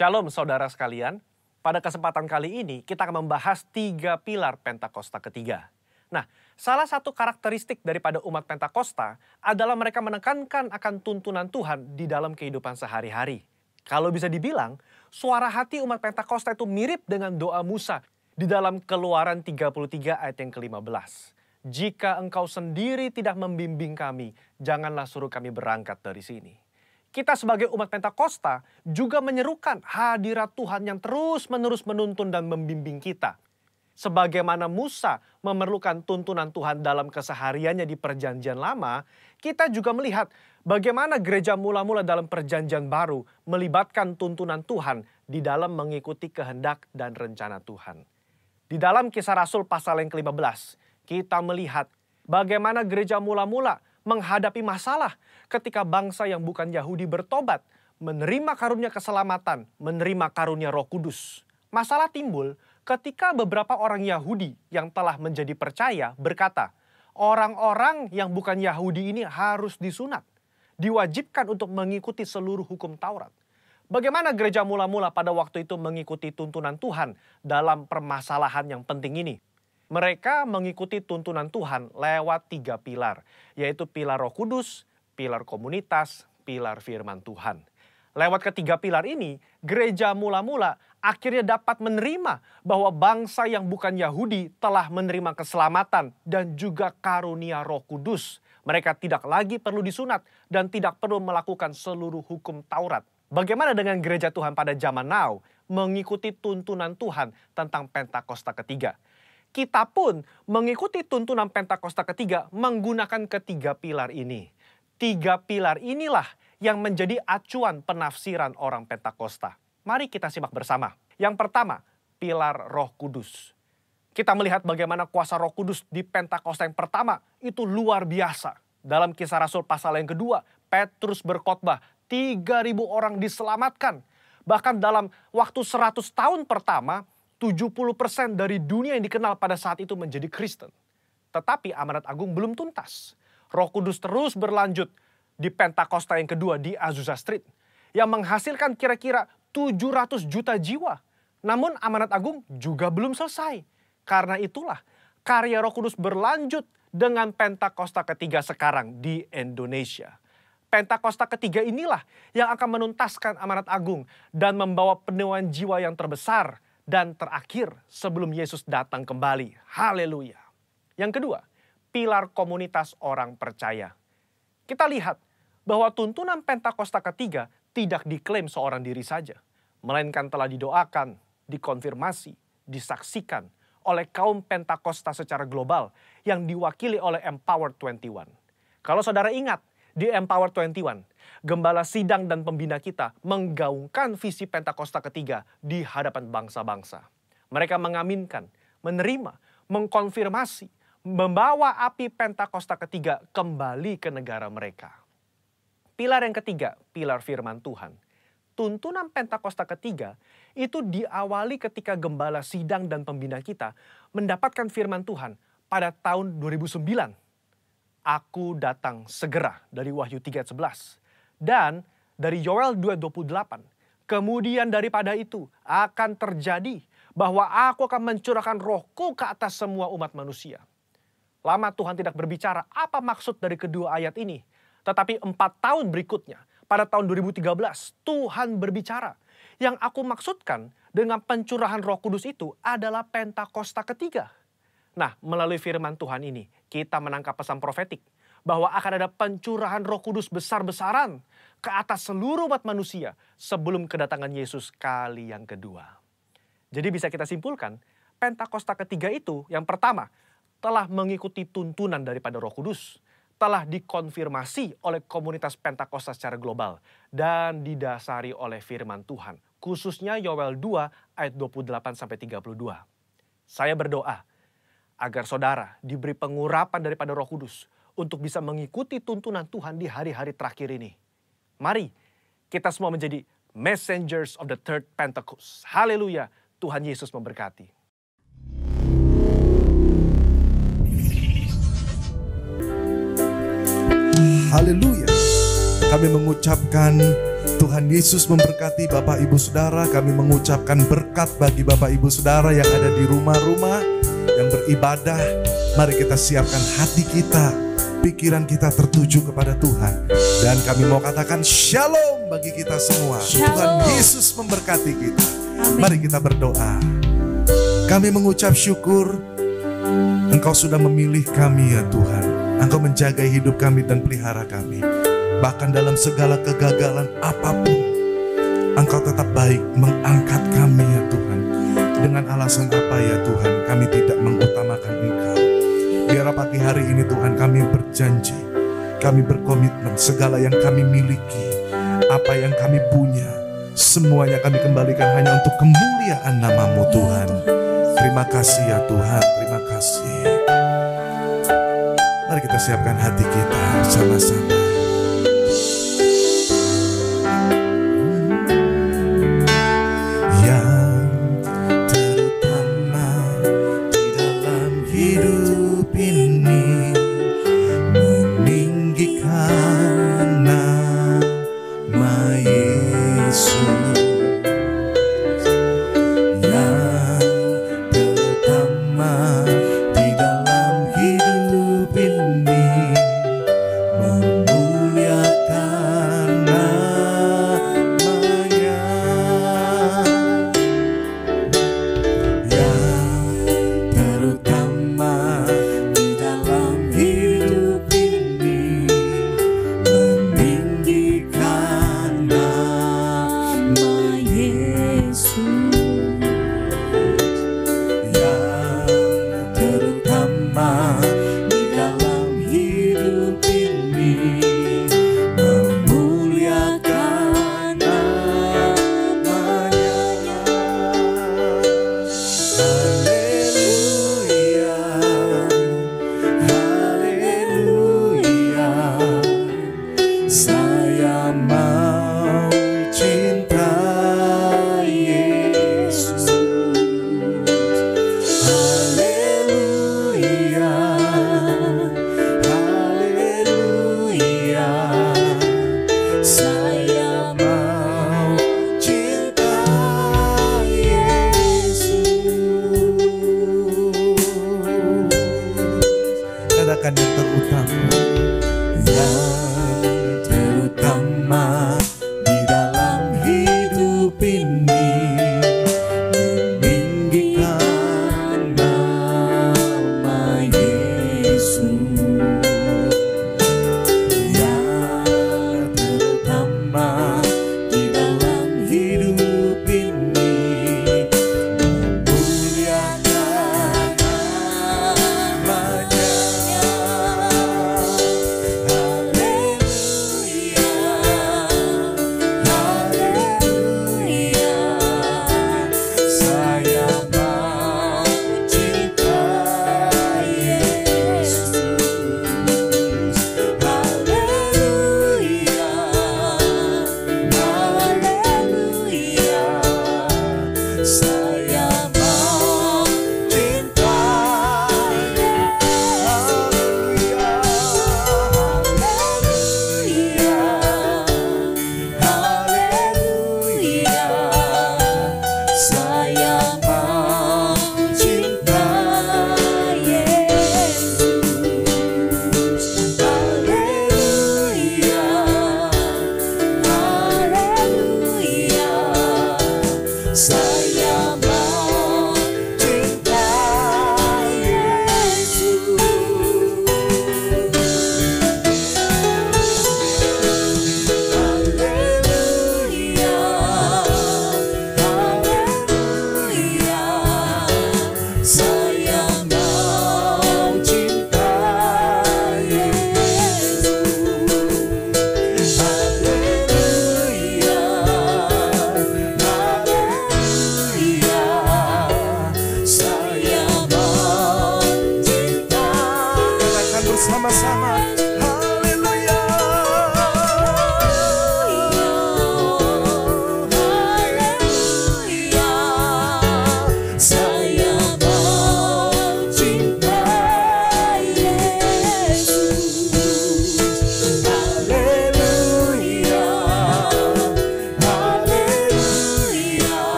Shalom saudara sekalian, pada kesempatan kali ini kita akan membahas 3 pilar Pentakosta ketiga. Nah, salah satu karakteristik daripada umat Pentakosta adalah mereka menekankan akan tuntunan Tuhan di dalam kehidupan sehari-hari. Kalau bisa dibilang, suara hati umat Pentakosta itu mirip dengan doa Musa di dalam Keluaran 33 ayat yang ke-15. Jika engkau sendiri tidak membimbing kami, janganlah suruh kami berangkat dari sini. Kita sebagai umat Pentakosta juga menyerukan hadirat Tuhan yang terus-menerus menuntun dan membimbing kita. Sebagaimana Musa memerlukan tuntunan Tuhan dalam kesehariannya di Perjanjian Lama, kita juga melihat bagaimana gereja mula-mula dalam Perjanjian Baru melibatkan tuntunan Tuhan di dalam mengikuti kehendak dan rencana Tuhan. Di dalam Kisah Rasul pasal yang ke-15, kita melihat bagaimana gereja mula-mula menghadapi masalah ketika bangsa yang bukan Yahudi bertobat, menerima karunia keselamatan, menerima karunia Roh Kudus. Masalah timbul ketika beberapa orang Yahudi yang telah menjadi percaya berkata, orang-orang yang bukan Yahudi ini harus disunat, diwajibkan untuk mengikuti seluruh hukum Taurat. Bagaimana gereja mula-mula pada waktu itu mengikuti tuntunan Tuhan dalam permasalahan yang penting ini? Mereka mengikuti tuntunan Tuhan lewat 3 pilar, yaitu pilar Roh Kudus, pilar komunitas, pilar firman Tuhan. Lewat ketiga pilar ini, gereja mula-mula akhirnya dapat menerima bahwa bangsa yang bukan Yahudi telah menerima keselamatan dan juga karunia Roh Kudus. Mereka tidak lagi perlu disunat dan tidak perlu melakukan seluruh hukum Taurat. Bagaimana dengan gereja Tuhan pada zaman now mengikuti tuntunan Tuhan tentang Pentakosta ketiga? Kita pun mengikuti tuntunan Pentakosta ketiga menggunakan ketiga pilar ini. 3 pilar inilah yang menjadi acuan penafsiran orang Pentakosta. Mari kita simak bersama. Yang pertama, pilar Roh Kudus. Kita melihat bagaimana kuasa Roh Kudus di Pentakosta yang pertama itu luar biasa. Dalam Kisah Rasul pasal yang kedua, Petrus berkhotbah, 3.000 orang diselamatkan. Bahkan dalam waktu 100 tahun pertama, 70% dari dunia yang dikenal pada saat itu menjadi Kristen. Tetapi amanat agung belum tuntas. Roh Kudus terus berlanjut di Pentakosta yang kedua di Azusa Street, yang menghasilkan kira-kira 700 juta jiwa. Namun amanat agung juga belum selesai. Karena itulah karya Roh Kudus berlanjut dengan Pentakosta ketiga sekarang di Indonesia. Pentakosta ketiga inilah yang akan menuntaskan amanat agung dan membawa penuaian jiwa yang terbesar dan terakhir sebelum Yesus datang kembali. Haleluya. Yang kedua, pilar komunitas orang percaya. Kita lihat bahwa tuntunan Pentakosta ketiga tidak diklaim seorang diri saja, melainkan telah didoakan, dikonfirmasi, disaksikan oleh kaum Pentakosta secara global yang diwakili oleh Empower 21. Kalau saudara ingat, di Empower 21, gembala sidang dan pembina kita menggaungkan visi Pentakosta ketiga di hadapan bangsa-bangsa. Mereka mengaminkan, menerima, mengkonfirmasi, membawa api Pentakosta ketiga kembali ke negara mereka. Pilar yang ketiga, pilar firman Tuhan. Tuntunan Pentakosta ketiga itu diawali ketika gembala sidang dan pembina kita mendapatkan firman Tuhan pada tahun 2009. Aku datang segera dari Wahyu 3:11 dan dari Yoel 2:28. Kemudian daripada itu akan terjadi bahwa aku akan mencurahkan rohku ke atas semua umat manusia. Lama Tuhan tidak berbicara apa maksud dari kedua ayat ini. Tetapi 4 tahun berikutnya pada tahun 2013 Tuhan berbicara. Yang aku maksudkan dengan pencurahan Roh Kudus itu adalah Pentakosta ketiga. Nah, melalui firman Tuhan ini, kita menangkap pesan profetik bahwa akan ada pencurahan Roh Kudus besar-besaran ke atas seluruh umat manusia sebelum kedatangan Yesus kali yang kedua. Jadi bisa kita simpulkan, Pentakosta ketiga itu yang pertama, telah mengikuti tuntunan daripada Roh Kudus, telah dikonfirmasi oleh komunitas Pentakosta secara global, dan didasari oleh firman Tuhan, khususnya Yoel 2 ayat 28-32. Saya berdoa, agar saudara diberi pengurapan daripada Roh Kudus untuk bisa mengikuti tuntunan Tuhan di hari-hari terakhir ini. Mari kita semua menjadi messengers of the third Pentecost. Haleluya, Tuhan Yesus memberkati. Haleluya. Kami mengucapkan Tuhan Yesus memberkati Bapak Ibu Saudara. Kami mengucapkan berkat bagi Bapak Ibu Saudara yang ada di rumah-rumah, yang beribadah. Mari kita siapkan hati kita, pikiran kita tertuju kepada Tuhan. Dan kami mau katakan shalom bagi kita semua. Shalom. Tuhan Yesus memberkati kita. Amin. Mari kita berdoa. Kami mengucap syukur Engkau sudah memilih kami ya Tuhan. Engkau menjaga hidup kami dan pelihara kami. Bahkan dalam segala kegagalan apapun, Engkau tetap baik mengangkat kami ya Tuhan. Dengan alasan apa ya Tuhan kami tidak mengutamakan Engkau. Biar pagi hari ini Tuhan kami berjanji, kami berkomitmen segala yang kami miliki, apa yang kami punya, semuanya kami kembalikan hanya untuk kemuliaan nama-Mu Tuhan. Terima kasih ya Tuhan, terima kasih. Mari kita siapkan hati kita sama-sama.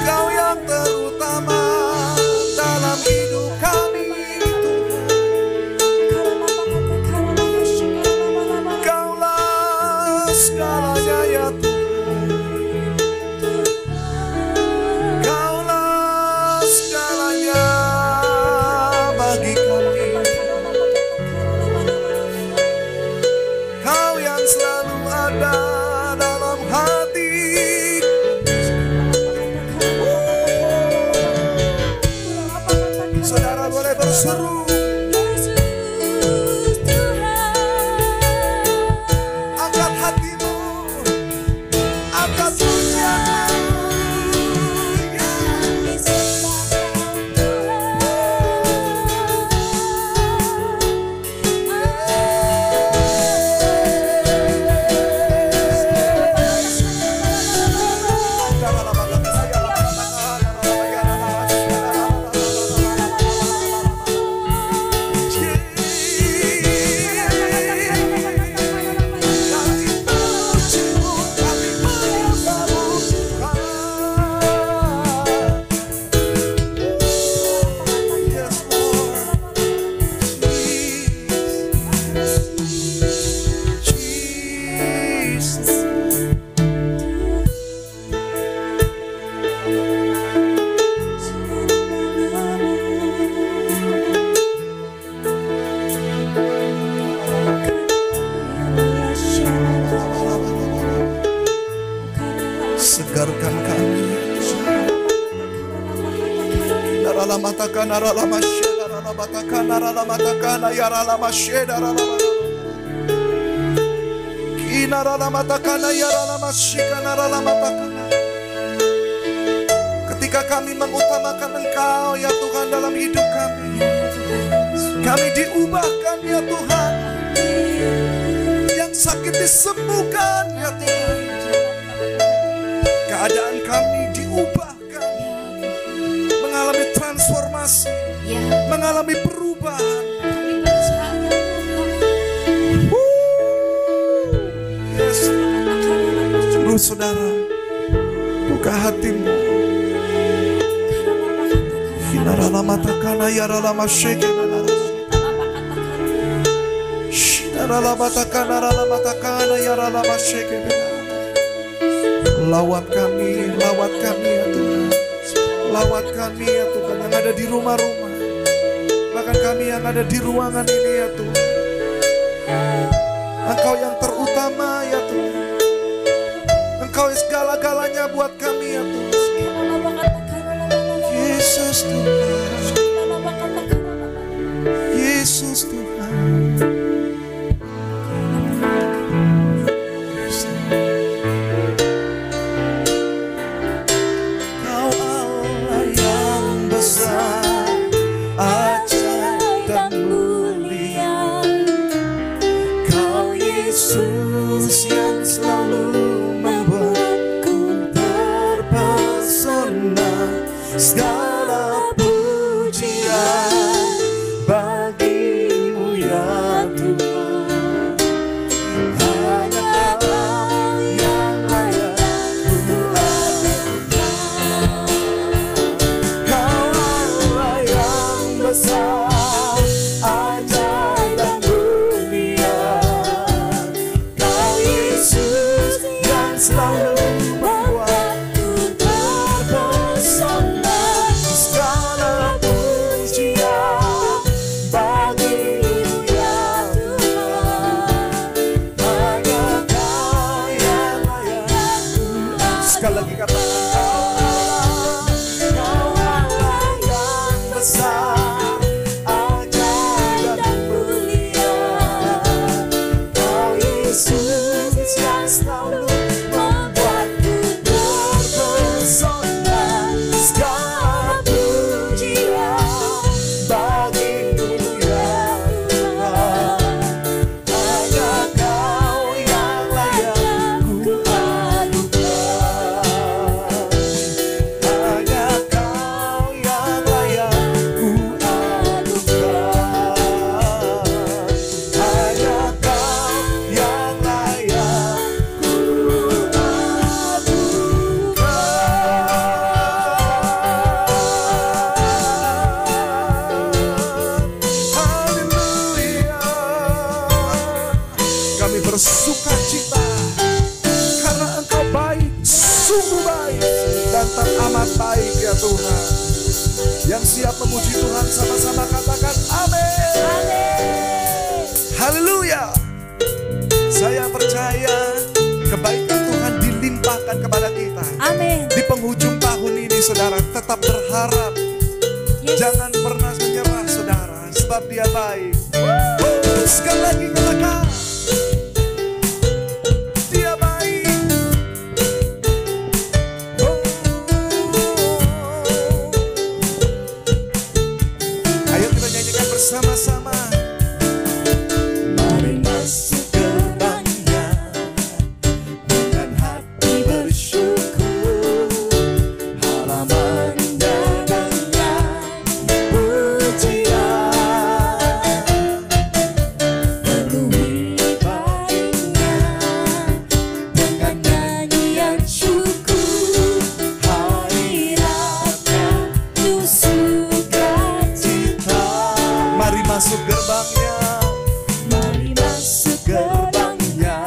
Kau yang terutama dalam hidup kami, Kaulah segalanya ya Tuhan. Kaulah segalanya bagi kami. Kau yang selalu ada dalam hati. Saudara boleh berseru. Angkat hatimu, angkat pujianmu. Segarkan kami. Ketika kami mengutamakan Engkau ya Tuhan dalam hidup kami diubahkan ya Tuhan. Yang sakit disembuhkan ya Tuhan. Keadaan kami diubahkan, mengalami transformasi, mengalami perubahan. Yes. Terus saudara, buka hatimu. Hinarala matakana yarala masyekena. Shinarala matakana yarala matakana yarala masyekena. Lawat kami ya Tuhan. Lawat kami ya Tuhan yang ada di rumah-rumah. Bahkan kami yang ada di ruangan ini ya Tuhan. Engkau yang terutama ya Tuhan. Engkau segala-galanya buat kami ya Tuhan. Yesus Tuhan. Yesus Tuhan. Yesus yang selalu membuatku terpesona. Segala pujian bagimu ya Tuhan. Hanya Kau yang layak ku adukan. Kau Allah yang besar, ajaib dan mulia. Selalu membuatku terpesona. Segala pujian bagimu ya Tuhan. Hanya Kau yang layak. Sekali lagi katakan Kau Allah yang besar, ajaib dan mulia. Kau Yesus yang selalu yang bersuka cita karena Engkau baik, sungguh baik dan teramat baik ya Tuhan. Yang siap memuji Tuhan sama-sama katakan amin. Haleluya. Saya percaya kebaikan Tuhan dilimpahkan kepada kita. Amin. Di penghujung tahun ini saudara tetap berharap. Jangan pernah menyerah saudara, sebab Dia baik. Sekali lagi katakan, Dia baik. Ayo kita nyanyikan bersama-sama. Mari masuk gerbangnya dengan hati bersyukur, halamannya dengan pujian, penuhi baiknya dengan nyanyian syukur, hadiratnya penuh sukacita. Mari masuk gerbangnya, mari masuk gerbangnya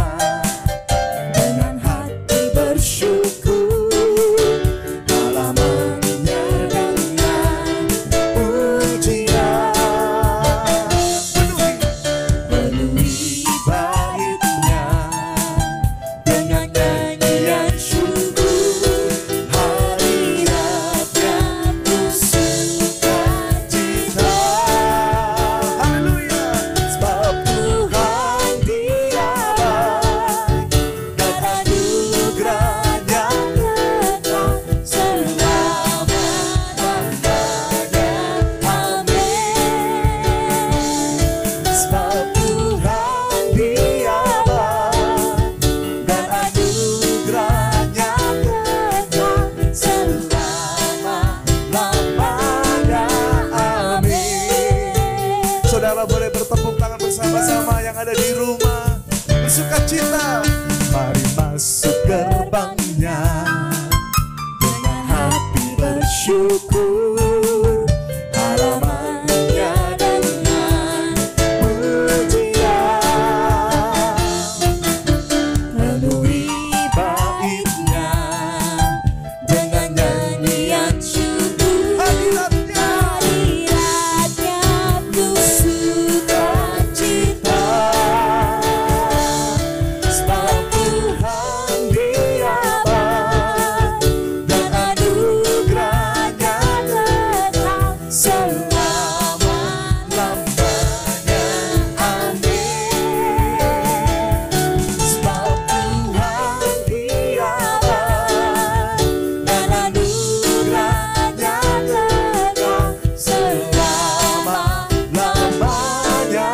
dengan hati bersyukur, halamannya dengan pujian, penuhi baitnya dengan nyanyian syukur, hadiratnya penuh sukacita. Haleluya. Sebab Tuhan Dia baik dan anugerahnya kekal selama-lamanya. Amin. Sebab Tuhan Dia baik dan anugerahnya kekal selama-lamanya. Amin. Saudara boleh bertepuk tangan bersama-sama yang ada di rumah, bersuka cita. Mari masuk gerbangnya dengan hati bersyukur, halamannya dengan pujian, penuhi baitnya dengan nyanyian syukur, hadiratnya penuh sukacita. Sebab Tuhan Dia baik dan anugerahnya kekal selama-lamanya. Amin. Sebab Tuhan Dia baik dan anugerahnya kekal selama-lamanya.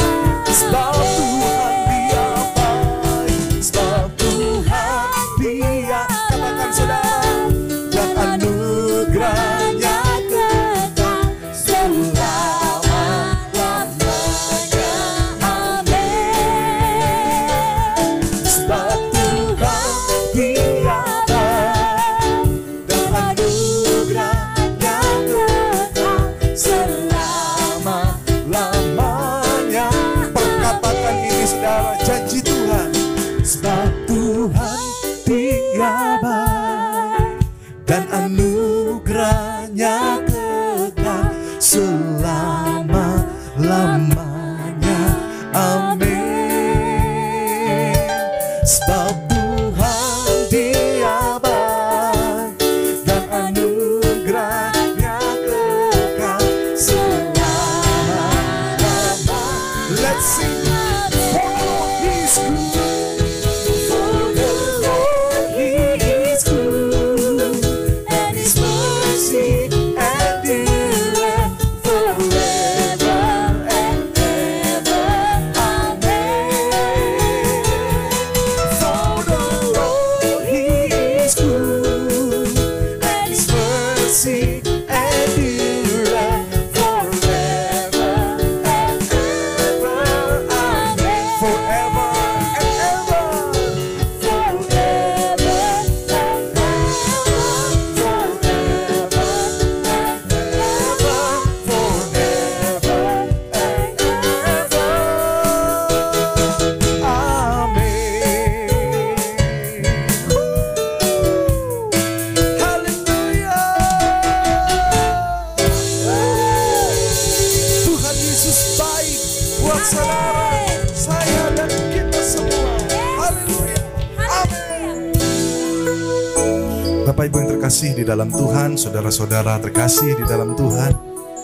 Sebab Tuhan Dia baik, sebab Tuhan Dia, katakan saudara, dan anugerahnya kekal selama-lamanya. Amin. Sebab Tuhan Dia baik dan anugerahnya kekal selama-lamanya. Perkatakan ini saudara, janji Tuhan. Sebab Tuhan Dia baik dan anugerahnya kekal selama-lamanya. Amin. Sebab Tuhan Dia baik dan anugerahnya kekal selama-lamanya. Let's sing. For His good, for the Lord He is good, and His mercy endureth forever and ever. Amen. For the Bapak Ibu yang terkasih di dalam Tuhan, saudara-saudara terkasih di dalam Tuhan,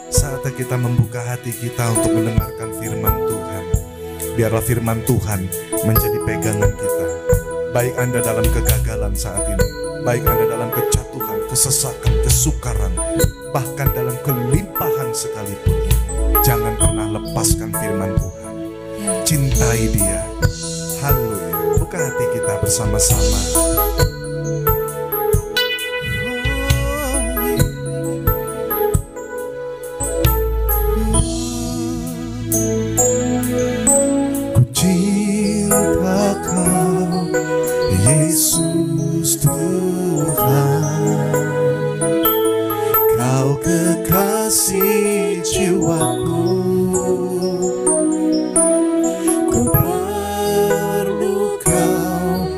saatnya kita membuka hati kita untuk mendengarkan firman Tuhan. Biarlah firman Tuhan menjadi pegangan kita. Baik Anda dalam kegagalan saat ini, baik Anda dalam kejatuhan, kesesakan, kesukaran, bahkan dalam kelimpahan sekalipun, jangan pernah lepaskan firman Tuhan. Cintai Dia. Haleluya. Buka hati kita bersama-sama. Ku cinta Kau, Yesus Tuhan. Kau kekasih jiwaku. Ku perlu Kau,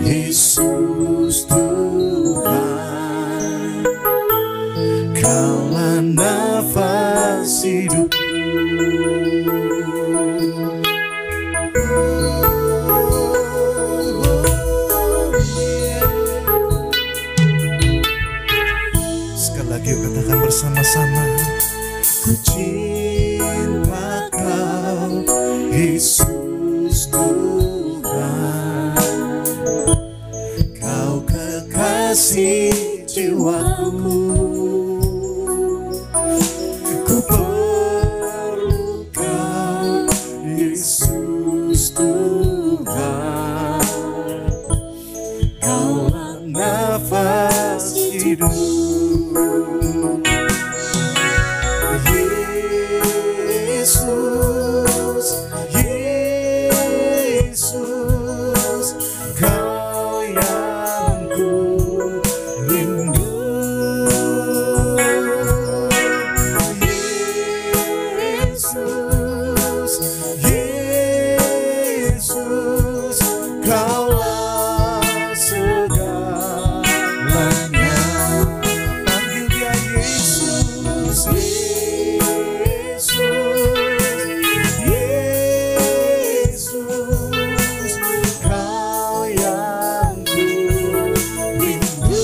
Yesus Tuhan. Kaulah nafas hidupku. Sekali lagi katakan bersama-sama. Ku cinta Kau, Yesus Tuhan. Kau kekasih jiwaku. Ku perlu Kau, Yesus Tuhan. Kaulah nafas hidupku. Yesus, Yesus, Kau yang ku rindu. Yesus, Yesus, Kaulah segalanya. Panggil Dia Yesus, Yesus, Yesus, Kau yang ku rindu.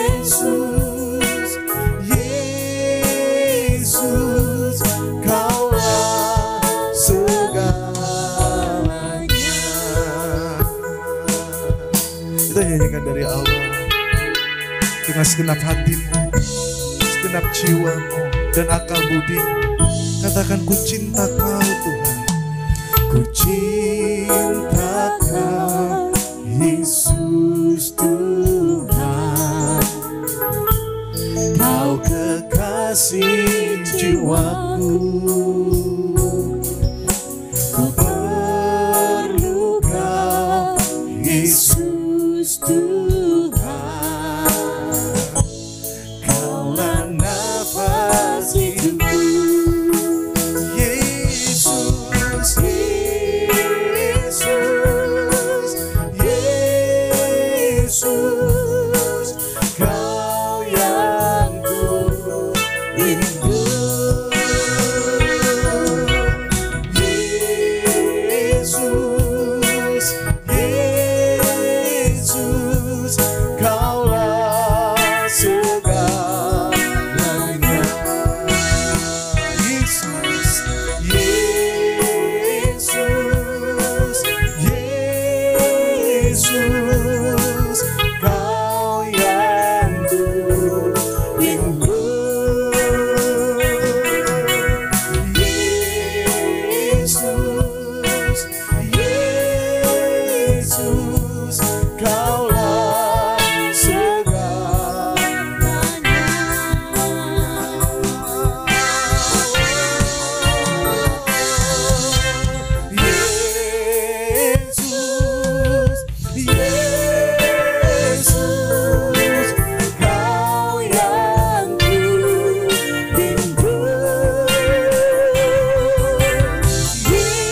Yesus, Yesus, Kaulah segalanya. Kita nyanyikan dari awal dengan segenap hatimu, segenap jiwamu dan akal budimu. Katakan, ku cinta Kau Tuhan. Ku cinta Kau, Yesus Tuhan. Kau kekasih jiwaku. Ku perlu Kau, Yesus Tuhan. Kaulah nafas hidupku. Yesus, Yesus, Yesus, Kau yang ku rindu. Yesus, Yesus, Kaulah segalanya. Yesus, Yesus, Yesus, Kau yang ku rindu. Yesus, Yesus, Kaulah segalanya. Yesus, Yesus, Kau yang ku rindu. Yesus,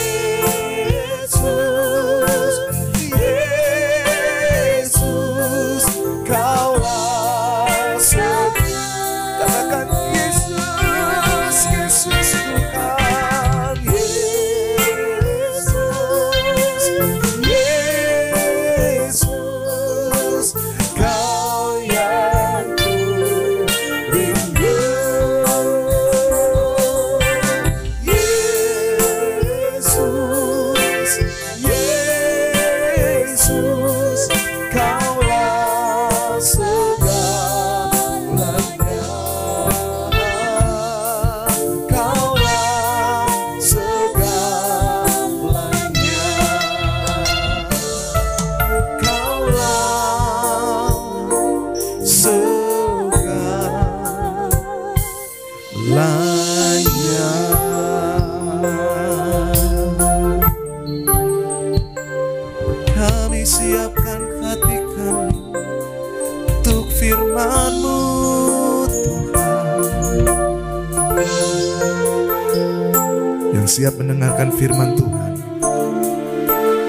siap mendengarkan firman Tuhan?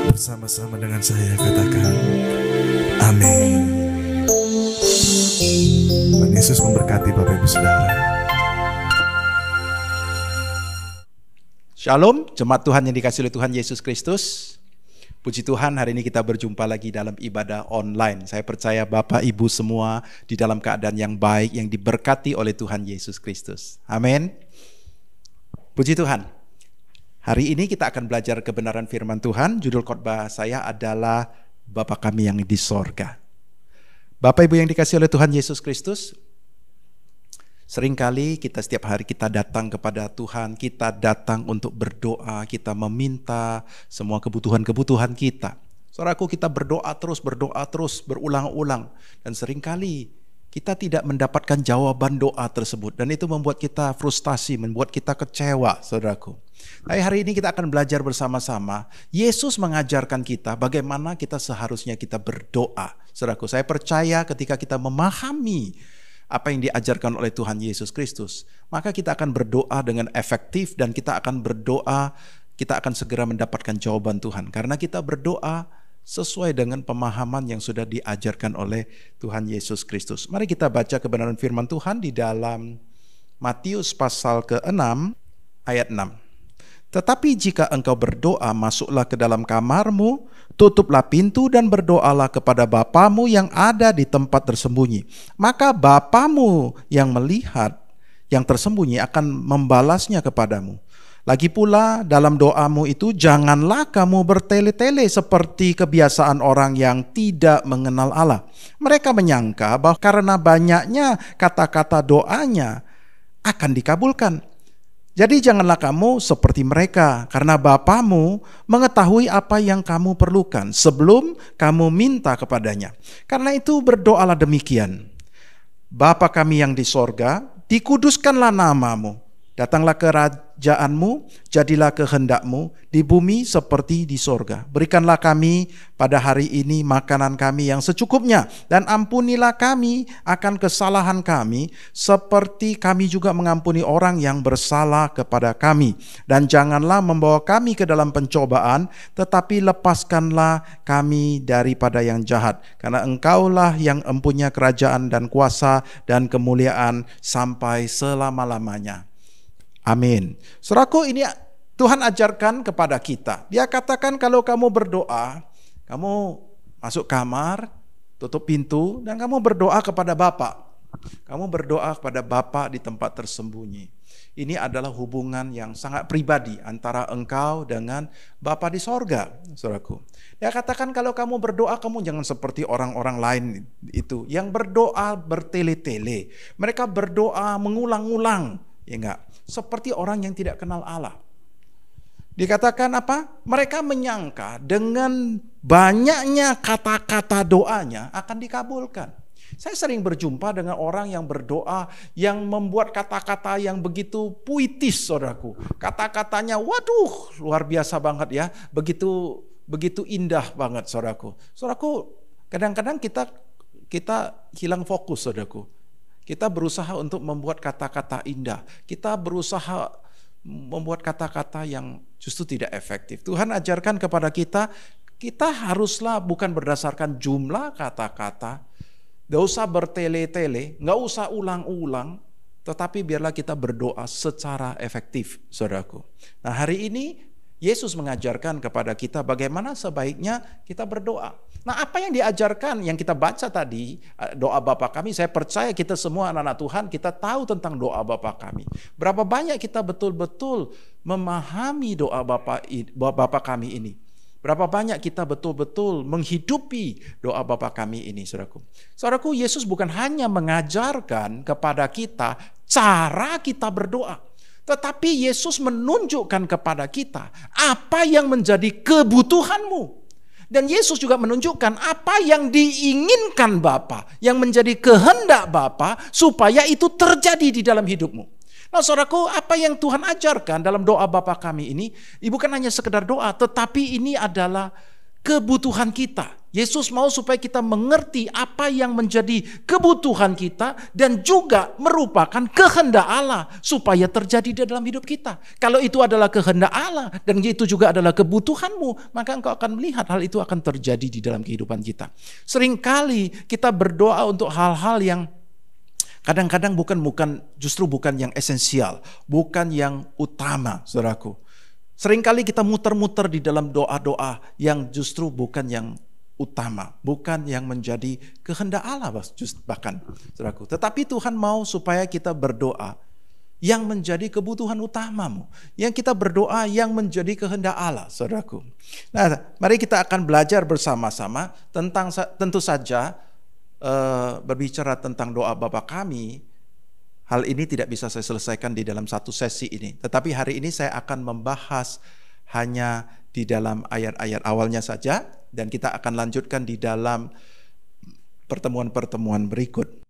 Bersama-sama dengan saya katakan, amin. Tuhan Yesus memberkati Bapak Ibu Saudara. Shalom, jemaat Tuhan yang dikasihi oleh Tuhan Yesus Kristus. Puji Tuhan, hari ini kita berjumpa lagi dalam ibadah online. Saya percaya Bapak Ibu semua di dalam keadaan yang baik, yang diberkati oleh Tuhan Yesus Kristus. Amin. Puji Tuhan. Hari ini kita akan belajar kebenaran firman Tuhan. Judul khotbah saya adalah Bapa Kami yang di sorga. Bapak Ibu yang dikasihi oleh Tuhan Yesus Kristus, seringkali kita setiap hari kita datang kepada Tuhan, kita datang untuk berdoa, kita meminta semua kebutuhan-kebutuhan kita. Saudaraku, kita berdoa terus, berulang-ulang. Dan seringkali kita tidak mendapatkan jawaban doa tersebut. Dan itu membuat kita frustasi, membuat kita kecewa, saudaraku. Tapi hari ini kita akan belajar bersama-sama. Yesus mengajarkan kita bagaimana kita seharusnya kita berdoa. Saudaraku, saya percaya ketika kita memahami apa yang diajarkan oleh Tuhan Yesus Kristus, maka kita akan berdoa dengan efektif dan kita akan berdoa, kita akan segera mendapatkan jawaban Tuhan. Karena kita berdoa sesuai dengan pemahaman yang sudah diajarkan oleh Tuhan Yesus Kristus. Mari kita baca kebenaran firman Tuhan di dalam Matius pasal ke-6 ayat 6. Tetapi jika engkau berdoa, masuklah ke dalam kamarmu, tutuplah pintu dan berdoalah kepada Bapamu yang ada di tempat tersembunyi. Maka Bapamu yang melihat yang tersembunyi akan membalasnya kepadamu. Lagi pula dalam doamu itu janganlah kamu bertele-tele seperti kebiasaan orang yang tidak mengenal Allah. Mereka menyangka bahwa karena banyaknya kata-kata doanya akan dikabulkan. Jadi janganlah kamu seperti mereka, karena Bapamu mengetahui apa yang kamu perlukan sebelum kamu minta kepadanya. Karena itu berdoalah demikian. Bapa kami yang di sorga, dikuduskanlah namamu. Datanglah kerajaanmu, jadilah kehendakmu di bumi seperti di sorga. Berikanlah kami pada hari ini makanan kami yang secukupnya. Dan ampunilah kami akan kesalahan kami, seperti kami juga mengampuni orang yang bersalah kepada kami. Dan janganlah membawa kami ke dalam pencobaan, tetapi lepaskanlah kami daripada yang jahat. Karena engkaulah yang mempunyai kerajaan dan kuasa dan kemuliaan sampai selama-lamanya. Amin. Saudaraku, ini Tuhan ajarkan kepada kita. Dia katakan kalau kamu berdoa, kamu masuk kamar, tutup pintu, dan kamu berdoa kepada Bapa. Kamu berdoa kepada Bapa di tempat tersembunyi. Ini adalah hubungan yang sangat pribadi antara engkau dengan Bapa di sorga, saudaraku. Dia katakan kalau kamu berdoa, kamu jangan seperti orang-orang lain itu yang berdoa bertele-tele. Mereka berdoa mengulang-ulang, ya enggak? Seperti orang yang tidak kenal Allah. Dikatakan apa? Mereka menyangka dengan banyaknya kata-kata doanya akan dikabulkan. Saya sering berjumpa dengan orang yang berdoa yang membuat kata-kata yang begitu puitis, saudaraku. Kata-katanya, waduh, luar biasa banget ya. Begitu indah banget, saudaraku. Saudaraku, kadang-kadang kita hilang fokus, saudaraku. Kita berusaha untuk membuat kata-kata indah. Kita berusaha membuat kata-kata yang justru tidak efektif. Tuhan ajarkan kepada kita haruslah bukan berdasarkan jumlah kata-kata, gak usah bertele-tele, gak usah ulang-ulang, tetapi biarlah kita berdoa secara efektif, saudaraku. Nah, hari ini Yesus mengajarkan kepada kita bagaimana sebaiknya kita berdoa. Nah, apa yang diajarkan, yang kita baca tadi, doa Bapa kami, saya percaya kita semua anak-anak Tuhan, kita tahu tentang doa Bapa kami. Berapa banyak kita betul-betul memahami doa Bapa kami ini. Berapa banyak kita betul-betul menghidupi doa Bapa kami ini, saudaraku. Saudaraku, Yesus bukan hanya mengajarkan kepada kita cara kita berdoa, tetapi Yesus menunjukkan kepada kita apa yang menjadi kebutuhanmu. Dan Yesus juga menunjukkan apa yang diinginkan Bapa, yang menjadi kehendak Bapa, supaya itu terjadi di dalam hidupmu. Nah, saudaraku, apa yang Tuhan ajarkan dalam doa Bapa kami ini, bukan hanya sekedar doa, tetapi ini adalah kebutuhan kita. Yesus mau supaya kita mengerti apa yang menjadi kebutuhan kita dan juga merupakan kehendak Allah supaya terjadi di dalam hidup kita. Kalau itu adalah kehendak Allah dan itu juga adalah kebutuhanmu, maka engkau akan melihat hal itu akan terjadi di dalam kehidupan kita. Seringkali kita berdoa untuk hal-hal yang kadang-kadang justru bukan yang esensial, bukan yang utama, saudaraku. Seringkali kita muter-muter di dalam doa-doa yang justru bukan yang utama, bukan yang menjadi kehendak Allah bahkan, saudaraku. Tetapi Tuhan mau supaya kita berdoa yang menjadi kebutuhan utamamu, yang kita berdoa yang menjadi kehendak Allah, saudaraku. Nah, mari kita akan belajar bersama-sama tentang, tentu saja berbicara tentang doa Bapa kami. Hal ini tidak bisa saya selesaikan di dalam satu sesi ini, tetapi hari ini saya akan membahas hanya di dalam ayat-ayat awalnya saja, dan kita akan lanjutkan di dalam pertemuan-pertemuan berikut.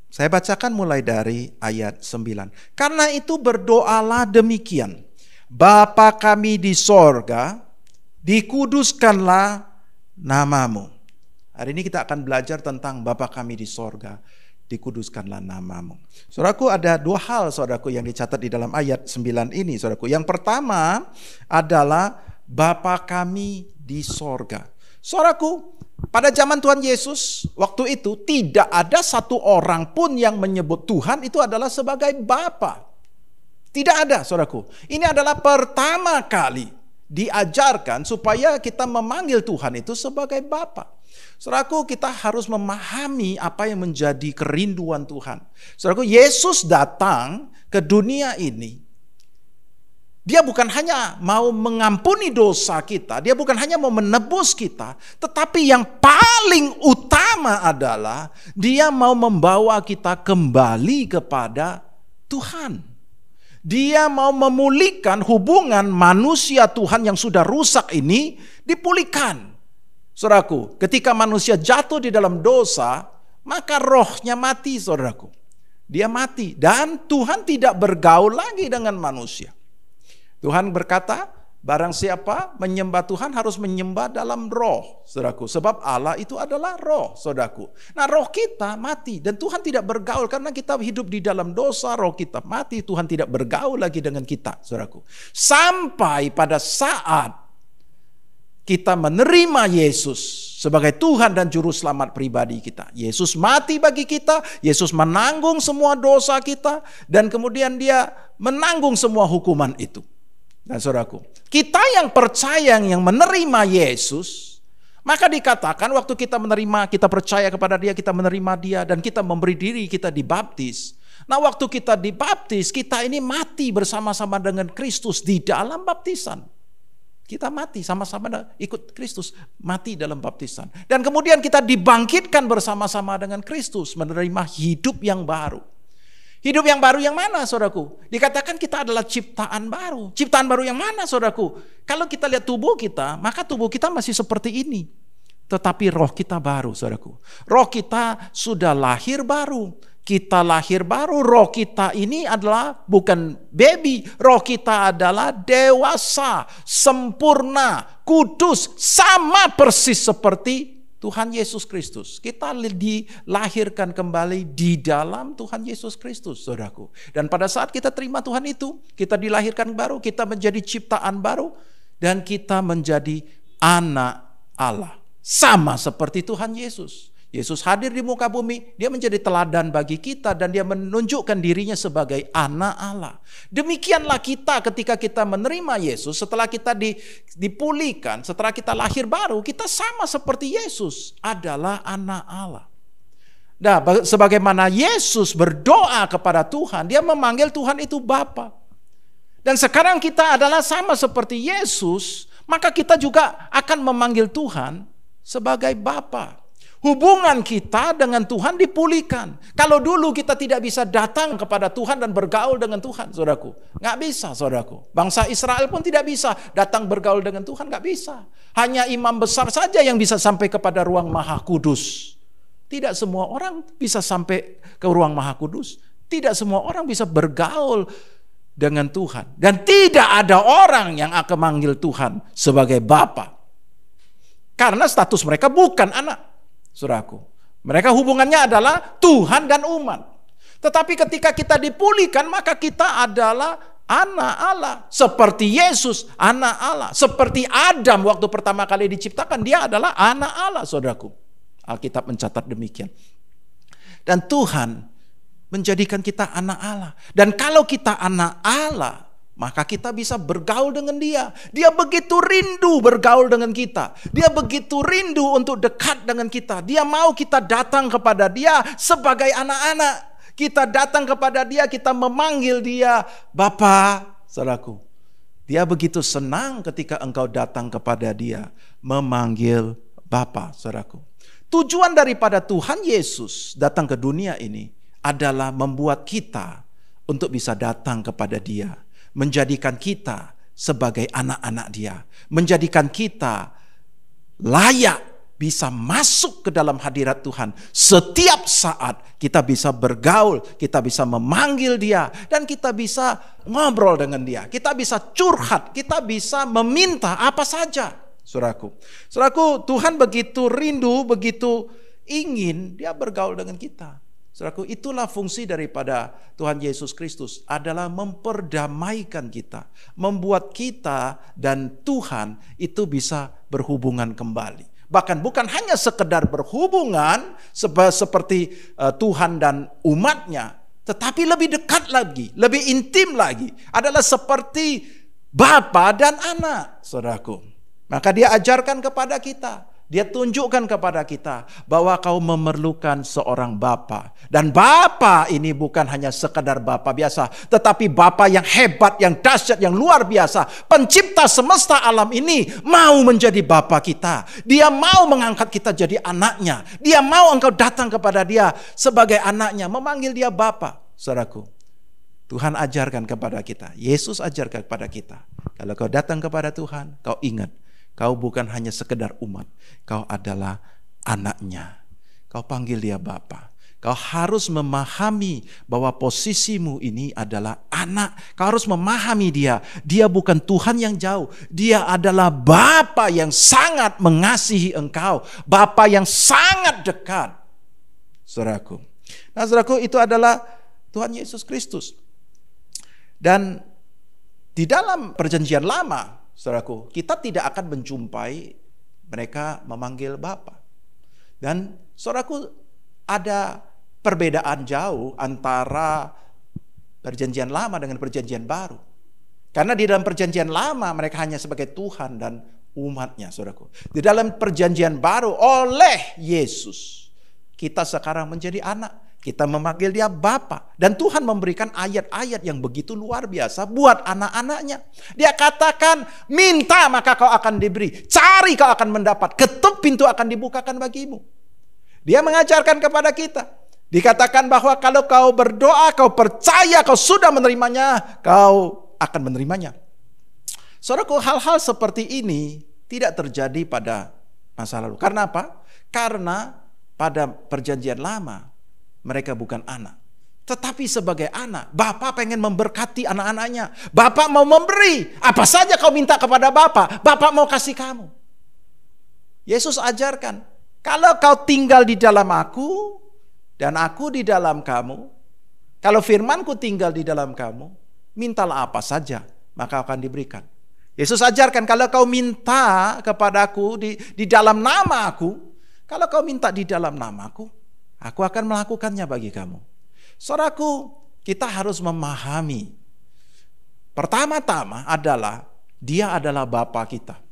Saya bacakan mulai dari ayat 9. Karena itu berdoalah demikian. Bapa kami di sorga, dikuduskanlah namamu. Hari ini kita akan belajar tentang Bapa kami di sorga, dikuduskanlah namamu. Saudaraku, ada dua hal, saudaraku, yang dicatat di dalam ayat 9 ini, saudaraku. Yang pertama adalah Bapa kami di sorga. Saudaraku, pada zaman Tuhan Yesus, waktu itu tidak ada satu orang pun yang menyebut Tuhan itu adalah sebagai Bapa. Tidak ada, saudaraku. Ini adalah pertama kali diajarkan supaya kita memanggil Tuhan itu sebagai Bapa. Saudaraku, kita harus memahami apa yang menjadi kerinduan Tuhan. Saudaraku, Yesus datang ke dunia ini. Dia bukan hanya mau mengampuni dosa kita, dia bukan hanya mau menebus kita, tetapi yang paling utama adalah dia mau membawa kita kembali kepada Tuhan. Dia mau memulihkan hubungan manusia Tuhan yang sudah rusak ini, dipulihkan. Saudaraku, ketika manusia jatuh di dalam dosa, maka rohnya mati, saudaraku. Dia mati dan Tuhan tidak bergaul lagi dengan manusia. Tuhan berkata, barang siapa menyembah Tuhan harus menyembah dalam roh, saudaraku. Sebab Allah itu adalah roh, saudaraku. Nah, roh kita mati dan Tuhan tidak bergaul karena kita hidup di dalam dosa, roh kita mati, Tuhan tidak bergaul lagi dengan kita, saudaraku. Sampai pada saat kita menerima Yesus sebagai Tuhan dan Juru Selamat pribadi kita. Yesus mati bagi kita, Yesus menanggung semua dosa kita, dan kemudian dia menanggung semua hukuman itu. Dan saudaraku, kita yang percaya, yang menerima Yesus, maka dikatakan waktu kita menerima, kita percaya kepada dia, kita menerima dia, dan kita memberi diri, kita dibaptis. Nah, waktu kita dibaptis, kita ini mati bersama-sama dengan Kristus di dalam baptisan. Kita mati sama-sama ikut Kristus, mati dalam baptisan. Dan kemudian kita dibangkitkan bersama-sama dengan Kristus, menerima hidup yang baru. Hidup yang baru yang mana, saudaraku? Dikatakan kita adalah ciptaan baru. Ciptaan baru yang mana, saudaraku? Kalau kita lihat tubuh kita, maka tubuh kita masih seperti ini. Tetapi roh kita baru, saudaraku. Roh kita sudah lahir baru. Kita lahir baru, roh kita ini adalah bukan baby. Roh kita adalah dewasa, sempurna, kudus, sama persis seperti Tuhan Yesus Kristus. Kita dilahirkan kembali di dalam Tuhan Yesus Kristus, saudaraku. Dan pada saat kita terima Tuhan itu, kita dilahirkan baru, kita menjadi ciptaan baru, dan kita menjadi anak Allah. Sama seperti Tuhan Yesus. Yesus hadir di muka bumi, dia menjadi teladan bagi kita dan dia menunjukkan dirinya sebagai anak Allah. Demikianlah kita ketika kita menerima Yesus, setelah kita dipulihkan, setelah kita lahir baru, kita sama seperti Yesus adalah anak Allah. Nah, sebagaimana Yesus berdoa kepada Tuhan, dia memanggil Tuhan itu Bapa. Dan sekarang kita adalah sama seperti Yesus, maka kita juga akan memanggil Tuhan sebagai Bapa. Hubungan kita dengan Tuhan dipulihkan. Kalau dulu kita tidak bisa datang kepada Tuhan dan bergaul dengan Tuhan, saudaraku. Nggak bisa, saudaraku. Bangsa Israel pun tidak bisa datang bergaul dengan Tuhan, nggak bisa. Hanya imam besar saja yang bisa sampai kepada ruang Maha Kudus. Tidak semua orang bisa sampai ke ruang Maha Kudus. Tidak semua orang bisa bergaul dengan Tuhan. Dan tidak ada orang yang akan manggil Tuhan sebagai Bapa. Karena status mereka bukan anak, saudaraku. Mereka hubungannya adalah Tuhan dan umat. Tetapi ketika kita dipulihkan, maka kita adalah anak Allah. Seperti Yesus, anak Allah. Seperti Adam waktu pertama kali diciptakan, dia adalah anak Allah, saudaraku. Alkitab mencatat demikian. Dan Tuhan menjadikan kita anak Allah. Dan kalau kita anak Allah, maka kita bisa bergaul dengan dia. Dia begitu rindu bergaul dengan kita. Dia begitu rindu untuk dekat dengan kita. Dia mau kita datang kepada dia sebagai anak-anak. Kita datang kepada dia, kita memanggil dia Bapa, saudaraku. Dia begitu senang ketika engkau datang kepada dia, memanggil Bapa, saudaraku. Tujuan daripada Tuhan Yesus datang ke dunia ini adalah membuat kita untuk bisa datang kepada dia. Menjadikan kita sebagai anak-anak dia. Menjadikan kita layak bisa masuk ke dalam hadirat Tuhan. Setiap saat kita bisa bergaul, kita bisa memanggil dia, dan kita bisa ngobrol dengan dia. Kita bisa curhat, kita bisa meminta apa saja. Saudaraku, Tuhan begitu rindu, begitu ingin dia bergaul dengan kita. Saudaraku, itulah fungsi daripada Tuhan Yesus Kristus, adalah memperdamaikan kita, membuat kita dan Tuhan itu bisa berhubungan kembali. Bahkan bukan hanya sekedar berhubungan seperti Tuhan dan umatnya, tetapi lebih dekat lagi, lebih intim lagi, adalah seperti Bapa dan anak, saudaraku. Maka dia ajarkan kepada kita, dia tunjukkan kepada kita bahwa kau memerlukan seorang Bapa. Dan Bapa ini bukan hanya sekedar Bapa biasa, tetapi Bapa yang hebat, yang dahsyat, yang luar biasa. Pencipta semesta alam ini mau menjadi Bapa kita. Dia mau mengangkat kita jadi anaknya. Dia mau engkau datang kepada dia sebagai anaknya, memanggil dia Bapa. Saudaraku, Tuhan ajarkan kepada kita, Yesus ajarkan kepada kita, kalau kau datang kepada Tuhan, kau ingat, kau bukan hanya sekedar umat, kau adalah anaknya. Kau panggil dia Bapa. Kau harus memahami bahwa posisimu ini adalah anak. Kau harus memahami dia. Dia bukan Tuhan yang jauh. Dia adalah Bapa yang sangat mengasihi engkau. Bapa yang sangat dekat. Saudaraku. Nah, saudaraku, itu adalah Tuhan Yesus Kristus. Dan di dalam perjanjian lama, saudaraku, kita tidak akan menjumpai mereka memanggil Bapa. Dan saudaraku, ada perbedaan jauh antara perjanjian lama dengan perjanjian baru. Karena di dalam perjanjian lama mereka hanya sebagai Tuhan dan umatnya, saudaraku. Di dalam perjanjian baru oleh Yesus, kita sekarang menjadi anak. Kita memanggil dia Bapa. Dan Tuhan memberikan ayat-ayat yang begitu luar biasa buat anak-anaknya. Dia katakan, minta maka kau akan diberi. Cari kau akan mendapat. Ketuk pintu akan dibukakan bagimu. Dia mengajarkan kepada kita. Dikatakan bahwa kalau kau berdoa, kau percaya, kau sudah menerimanya, kau akan menerimanya. Saudaraku, hal-hal seperti ini tidak terjadi pada masa lalu. Karena apa? Karena pada perjanjian lama, mereka bukan anak. Tetapi sebagai anak, Bapa pengen memberkati anak-anaknya. Bapa mau memberi. Apa saja kau minta kepada Bapa, Bapa mau kasih kamu. Yesus ajarkan, kalau kau tinggal di dalam aku, dan aku di dalam kamu, kalau firmanku tinggal di dalam kamu, mintalah apa saja, maka akan diberikan. Yesus ajarkan, kalau kau minta kepadaku di dalam nama aku, kalau kau minta di dalam namaku, aku akan melakukannya bagi kamu. Saudaraku, kita harus memahami. Pertama-tama adalah, dia adalah Bapa kita.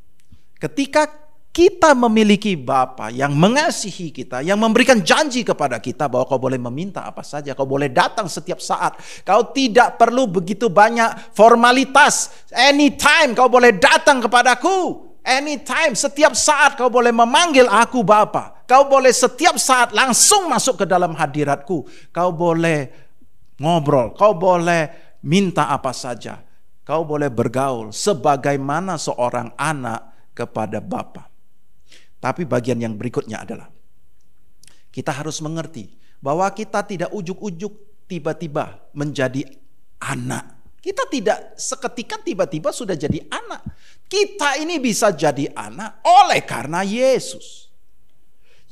Ketika kita memiliki Bapa yang mengasihi kita, yang memberikan janji kepada kita bahwa kau boleh meminta apa saja, kau boleh datang setiap saat, kau tidak perlu begitu banyak formalitas. Anytime kau boleh datang kepadaku. Anytime, setiap saat kau boleh memanggil aku Bapa. Kau boleh setiap saat langsung masuk ke dalam hadiratku. Kau boleh ngobrol, kau boleh minta apa saja. Kau boleh bergaul sebagaimana seorang anak kepada Bapa. Tapi bagian yang berikutnya adalah, kita harus mengerti bahwa kita tidak ujuk-ujuk tiba-tiba menjadi anak Kita tidak seketika tiba-tiba sudah jadi anak. Kita ini bisa jadi anak oleh karena Yesus.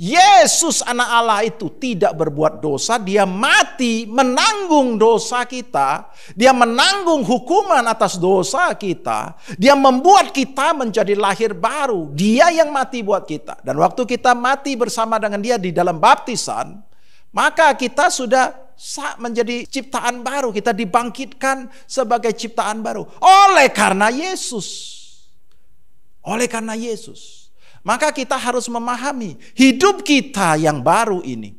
Yesus anak Allah itu tidak berbuat dosa, dia mati menanggung dosa kita, dia menanggung hukuman atas dosa kita, dia membuat kita menjadi lahir baru, dia yang mati buat kita. Dan waktu kita mati bersama dengan dia di dalam baptisan, maka kita sudah menjadi ciptaan baru, kita dibangkitkan sebagai ciptaan baru oleh karena Yesus. Oleh karena Yesus. Maka kita harus memahami hidup kita yang baru ini.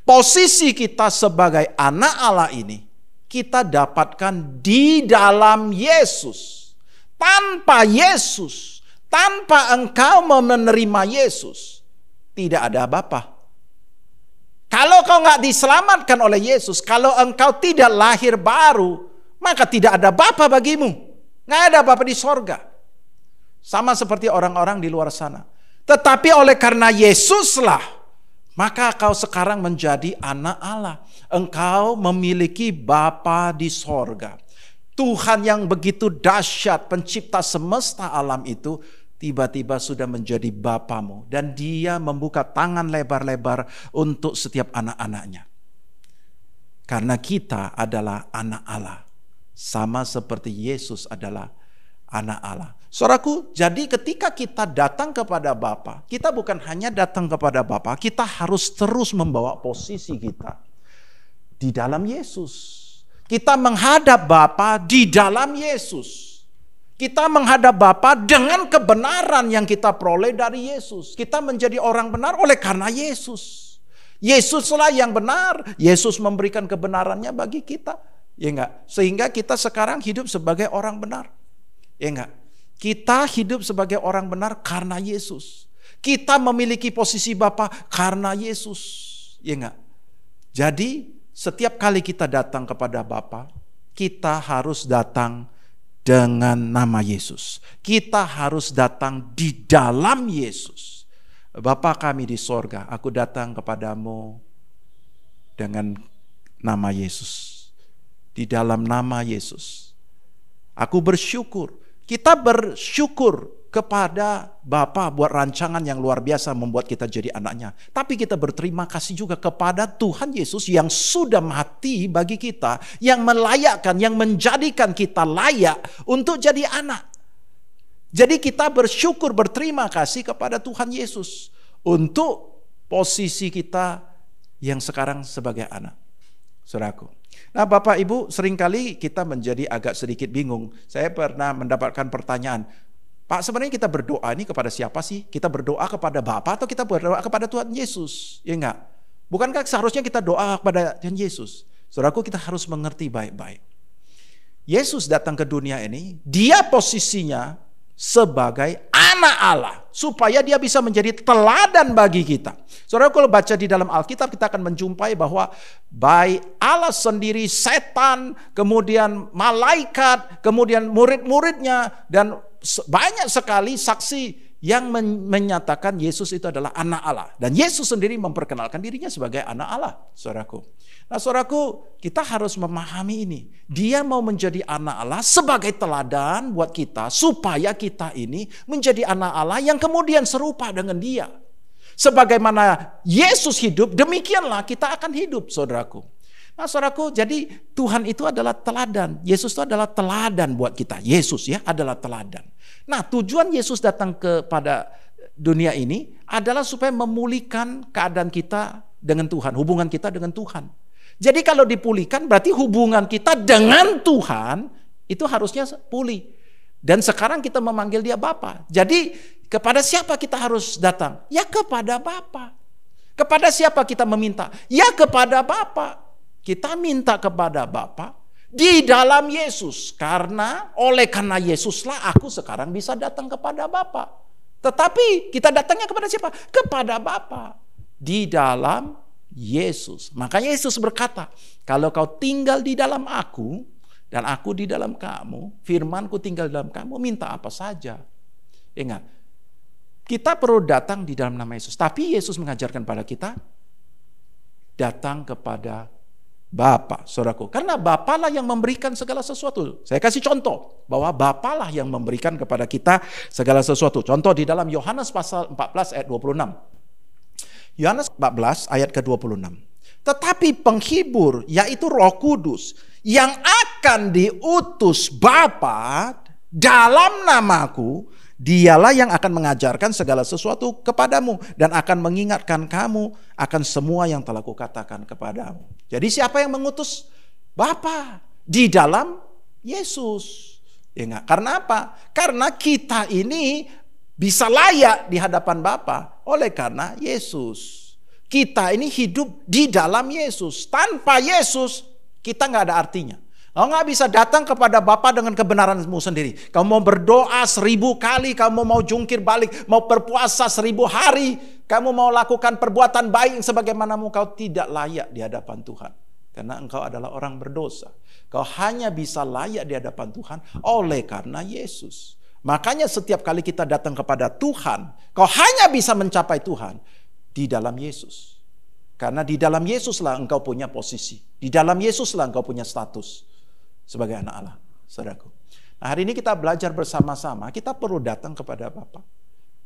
Posisi kita sebagai anak Allah ini kita dapatkan di dalam Yesus. Tanpa Yesus, tanpa engkau menerima Yesus, tidak ada Bapa. Kalau kau nggak diselamatkan oleh Yesus, kalau engkau tidak lahir baru, maka tidak ada Bapa bagimu. Nggak ada Bapa di sorga. Sama seperti orang-orang di luar sana. Tetapi oleh karena Yesuslah, maka kau sekarang menjadi anak Allah. Engkau memiliki Bapa di sorga. Tuhan yang begitu dahsyat, pencipta semesta alam itu, tiba-tiba sudah menjadi Bapamu. Dan dia membuka tangan lebar-lebar untuk setiap anak-anaknya. Karena kita adalah anak Allah. Sama seperti Yesus adalah anak Allah. Saudaraku, jadi ketika kita datang kepada Bapa, kita bukan hanya datang kepada Bapa, kita harus terus membawa posisi kita di dalam Yesus. Kita menghadap Bapa di dalam Yesus. Kita menghadap Bapa dengan kebenaran yang kita peroleh dari Yesus. Kita menjadi orang benar oleh karena Yesus. Yesuslah yang benar, Yesus memberikan kebenarannya bagi kita. Ya enggak? Sehingga kita sekarang hidup sebagai orang benar. Ya enggak? Kita hidup sebagai orang benar karena Yesus. Kita memiliki posisi Bapa karena Yesus. Ya enggak? Jadi setiap kali kita datang kepada Bapa, kita harus datang dengan nama Yesus. Kita harus datang di dalam Yesus. Bapa kami di sorga, aku datang kepadamu dengan nama Yesus. Di dalam nama Yesus. Aku bersyukur. Kita bersyukur kepada Bapa buat rancangan yang luar biasa membuat kita jadi anaknya. Tapi kita berterima kasih juga kepada Tuhan Yesus yang sudah mati bagi kita. Yang melayakkan, yang menjadikan kita layak untuk jadi anak. Jadi kita bersyukur, berterima kasih kepada Tuhan Yesus. Untuk posisi kita yang sekarang sebagai anak. Saudaraku. Nah Bapak Ibu, seringkali kita menjadi agak sedikit bingung. Saya pernah mendapatkan pertanyaan, Pak sebenarnya kita berdoa ini kepada siapa sih? Kita berdoa kepada Bapa atau kita berdoa kepada Tuhan Yesus? Ya enggak? Bukankah seharusnya kita doa kepada Tuhan Yesus? Saudaraku, kita harus mengerti baik-baik. Yesus datang ke dunia ini, dia posisinya sebagai anak Allah. Supaya dia bisa menjadi teladan bagi kita. Saudara, kalau baca di dalam Alkitab, kita akan menjumpai bahwa baik Allah sendiri, setan, kemudian malaikat, kemudian murid-muridnya, dan banyak sekali saksi yang menyatakan Yesus itu adalah anak Allah. Dan Yesus sendiri memperkenalkan dirinya sebagai anak Allah, saudaraku. Nah saudaraku, kita harus memahami ini. Dia mau menjadi anak Allah sebagai teladan buat kita, supaya kita ini menjadi anak Allah yang kemudian serupa dengan dia. Sebagaimana Yesus hidup, demikianlah kita akan hidup, saudaraku. Nah saudaraku, jadi Tuhan itu adalah teladan. Yesus itu adalah teladan buat kita. Yesus ya adalah teladan. Nah tujuan Yesus datang kepada dunia ini adalah supaya memulihkan keadaan kita dengan Tuhan, hubungan kita dengan Tuhan. Jadi kalau dipulihkan berarti hubungan kita dengan Tuhan itu harusnya pulih. Dan sekarang kita memanggil dia Bapa. Jadi kepada siapa kita harus datang? Ya kepada Bapa. Kepada siapa kita meminta? Ya kepada Bapa. Kita minta kepada Bapa di dalam Yesus. Karena oleh karena Yesuslah aku sekarang bisa datang kepada Bapa. Tetapi kita datangnya kepada siapa? Kepada Bapa. Di dalam Yesus. Makanya Yesus berkata, kalau kau tinggal di dalam aku dan aku di dalam kamu, firmanku tinggal di dalam kamu, minta apa saja. Ingat, kita perlu datang di dalam nama Yesus. Tapi Yesus mengajarkan pada kita, datang kepada Bapa, saudaraku. Karena Bapa lah yang memberikan segala sesuatu. Saya kasih contoh bahwa Bapa lah yang memberikan kepada kita segala sesuatu. Contoh di dalam Yohanes pasal 14 ayat 26. Yohanes 14 ayat ke-26. Tetapi penghibur, yaitu Roh Kudus, yang akan diutus Bapa dalam namaku, dialah yang akan mengajarkan segala sesuatu kepadamu dan akan mengingatkan kamu akan semua yang telah kukatakan kepadamu. Jadi siapa yang mengutus? Bapa di dalam Yesus. Ya enggak? Karena apa? Karena kita ini bisa layak di hadapan Bapa oleh karena Yesus. Kita ini hidup di dalam Yesus. Tanpa Yesus kita nggak ada artinya. Kau nggak bisa datang kepada Bapa dengan kebenaranmu sendiri. Kau mau berdoa 1000 kali, kamu mau jungkir balik, mau berpuasa 1000 hari, kamu mau lakukan perbuatan baik sebagaimana kau tidak layak di hadapan Tuhan. Karena engkau adalah orang berdosa. Kau hanya bisa layak di hadapan Tuhan oleh karena Yesus. Makanya setiap kali kita datang kepada Tuhan, kau hanya bisa mencapai Tuhan di dalam Yesus. Karena di dalam Yesuslah engkau punya posisi. Di dalam Yesuslah engkau punya status sebagai anak Allah, saudaraku. Nah, hari ini kita belajar bersama-sama, kita perlu datang kepada Bapa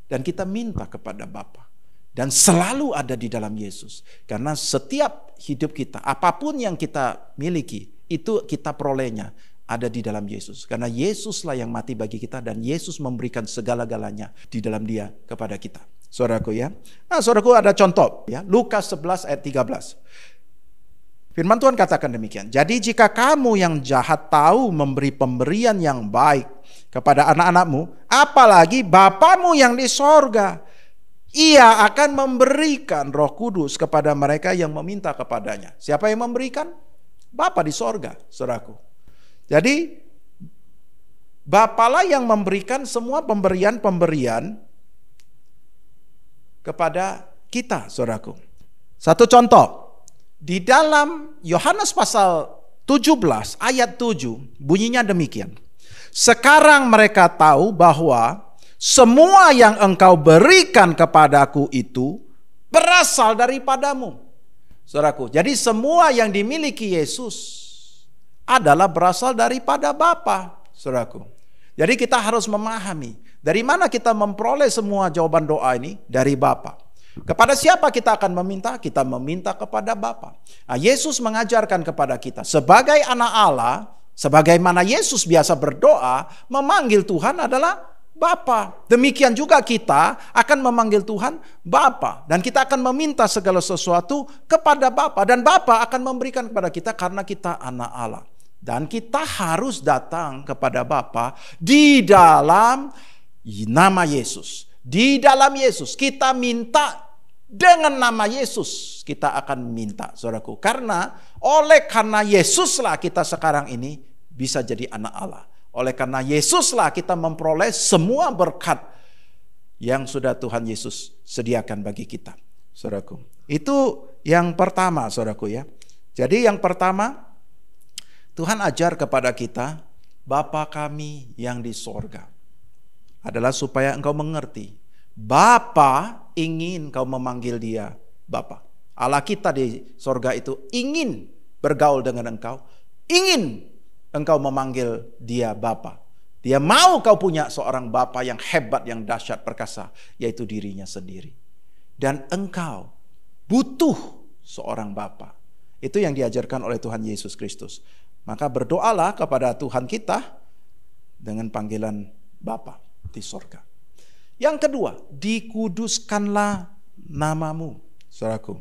dan kita minta kepada Bapa dan selalu ada di dalam Yesus. Karena setiap hidup kita, apapun yang kita miliki, itu kita perolehnya ada di dalam Yesus. Karena Yesuslah yang mati bagi kita dan Yesus memberikan segala-galanya di dalam Dia kepada kita. Saudaraku ya. Nah, saudaraku ada contoh ya, Lukas 11 ayat 13. Firman Tuhan katakan demikian. Jadi jika kamu yang jahat tahu memberi pemberian yang baik kepada anak-anakmu, apalagi Bapamu yang di sorga, Ia akan memberikan Roh Kudus kepada mereka yang meminta kepadanya. Siapa yang memberikan? Bapa di sorga, saudaraku. Jadi Bapalah yang memberikan semua pemberian-pemberian kepada kita, saudaraku. Satu contoh. Di dalam Yohanes pasal 17 ayat 7 bunyinya demikian. Sekarang mereka tahu bahwa semua yang engkau berikan kepadaku itu berasal daripadamu. Saudaraku, jadi semua yang dimiliki Yesus adalah berasal daripada Bapa, saudaraku. Jadi kita harus memahami dari mana kita memperoleh semua jawaban doa ini dari Bapa. Kepada siapa kita akan meminta? Kita meminta kepada Bapa. Nah, Yesus mengajarkan kepada kita sebagai anak Allah, sebagaimana Yesus biasa berdoa, memanggil Tuhan adalah Bapa. Demikian juga kita akan memanggil Tuhan Bapa, dan kita akan meminta segala sesuatu kepada Bapa, dan Bapa akan memberikan kepada kita karena kita anak Allah. Dan kita harus datang kepada Bapa di dalam nama Yesus. Di dalam Yesus kita minta. Dengan nama Yesus kita akan minta, saudaraku. Karena oleh karena Yesuslah kita sekarang ini bisa jadi anak Allah. Oleh karena Yesuslah kita memperoleh semua berkat yang sudah Tuhan Yesus sediakan bagi kita, saudaraku. Itu yang pertama, saudaraku ya. Jadi yang pertama, Tuhan ajar kepada kita, Bapa kami yang di sorga, adalah supaya engkau mengerti, Bapa ingin kau memanggil Dia Bapa. Allah kita di sorga itu ingin bergaul dengan engkau, ingin engkau memanggil Dia Bapa. Dia mau kau punya seorang Bapa yang hebat, yang dahsyat perkasa, yaitu dirinya sendiri. Dan engkau butuh seorang Bapa. Itu yang diajarkan oleh Tuhan Yesus Kristus. Maka berdoalah kepada Tuhan kita dengan panggilan Bapa di sorga. Yang kedua, dikuduskanlah namamu, saudaraku.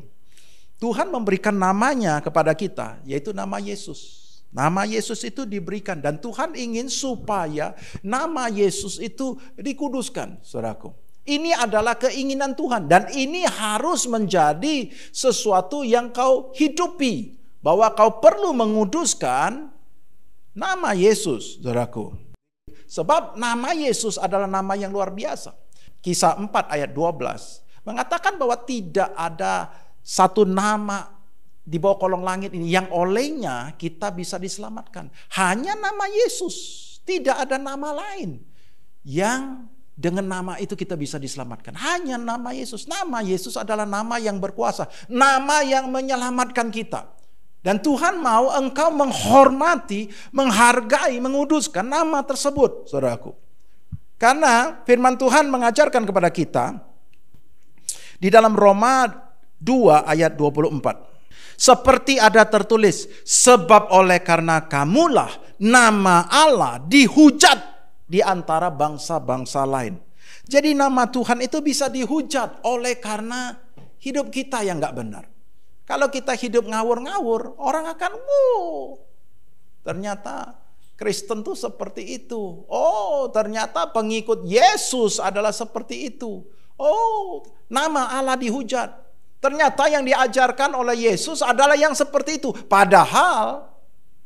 Tuhan memberikan namanya kepada kita, yaitu nama Yesus. Nama Yesus itu diberikan, dan Tuhan ingin supaya nama Yesus itu dikuduskan, saudaraku. Ini adalah keinginan Tuhan, dan ini harus menjadi sesuatu yang kau hidupi, bahwa kau perlu menguduskan nama Yesus, saudaraku. Sebab nama Yesus adalah nama yang luar biasa. Kisah 4 ayat 12 mengatakan bahwa tidak ada satu nama di bawah kolong langit ini yang olehnya kita bisa diselamatkan. Hanya nama Yesus. Tidak ada nama lain yang dengan nama itu kita bisa diselamatkan. Hanya nama Yesus. Nama Yesus adalah nama yang berkuasa. Nama yang menyelamatkan kita. Dan Tuhan mau engkau menghormati, menghargai, menguduskan nama tersebut, saudaraku. Karena firman Tuhan mengajarkan kepada kita di dalam Roma 2 ayat 24. Seperti ada tertulis, sebab oleh karena kamulah nama Allah dihujat di antara bangsa-bangsa lain. Jadi nama Tuhan itu bisa dihujat oleh karena hidup kita yang gak benar. Kalau kita hidup ngawur-ngawur, orang akan, ternyata Kristen tuh seperti itu. Oh, ternyata pengikut Yesus adalah seperti itu. Oh, nama Allah dihujat. Ternyata yang diajarkan oleh Yesus adalah yang seperti itu. Padahal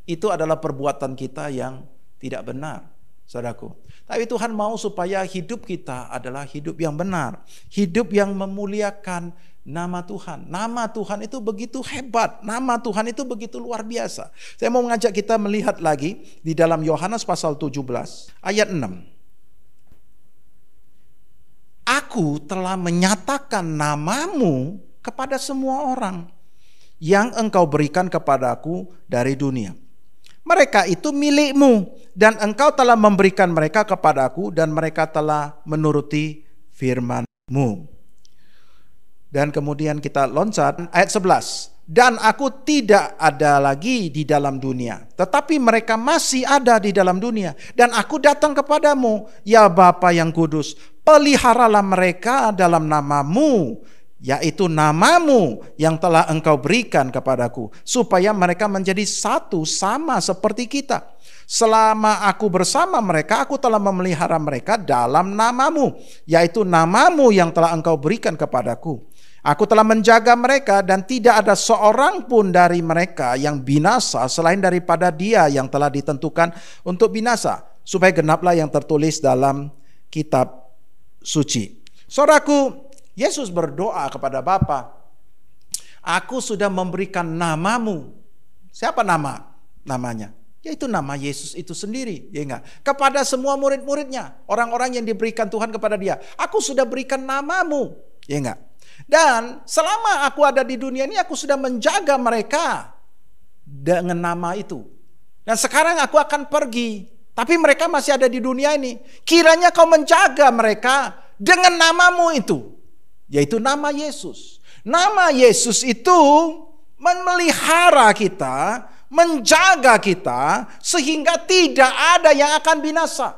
itu adalah perbuatan kita yang tidak benar, saudaraku. Tapi Tuhan mau supaya hidup kita adalah hidup yang benar. Hidup yang memuliakan nama Tuhan. Nama Tuhan itu begitu hebat. Nama Tuhan itu begitu luar biasa. Saya mau mengajak kita melihat lagi di dalam Yohanes pasal 17 ayat 6. Aku telah menyatakan namamu kepada semua orang yang engkau berikan kepadaku dari dunia. Mereka itu milikmu dan engkau telah memberikan mereka kepadaku dan mereka telah menuruti firman-Mu. Dan kemudian kita loncat ayat 11. Dan aku tidak ada lagi di dalam dunia, tetapi mereka masih ada di dalam dunia. Dan aku datang kepadamu, ya Bapa yang kudus, peliharalah mereka dalam namamu, yaitu namamu yang telah engkau berikan kepadaku, supaya mereka menjadi satu sama seperti kita. Selama aku bersama mereka, aku telah memelihara mereka dalam namamu, yaitu namamu yang telah engkau berikan kepadaku. Aku telah menjaga mereka dan tidak ada seorang pun dari mereka yang binasa selain daripada dia yang telah ditentukan untuk binasa, supaya genaplah yang tertulis dalam kitab suci. Saudaraku, Yesus berdoa kepada Bapa, aku sudah memberikan namamu. Siapa namanya? Yaitu nama Yesus itu sendiri, ya enggak? Kepada semua murid-muridnya, orang-orang yang diberikan Tuhan kepada dia. Aku sudah berikan namamu, ya enggak? Dan selama aku ada di dunia ini, aku sudah menjaga mereka dengan nama itu. Dan sekarang aku akan pergi, tapi mereka masih ada di dunia ini. Kiranya kau menjaga mereka dengan namamu itu, yaitu nama Yesus. Nama Yesus itu memelihara kita, menjaga kita, sehingga tidak ada yang akan binasa.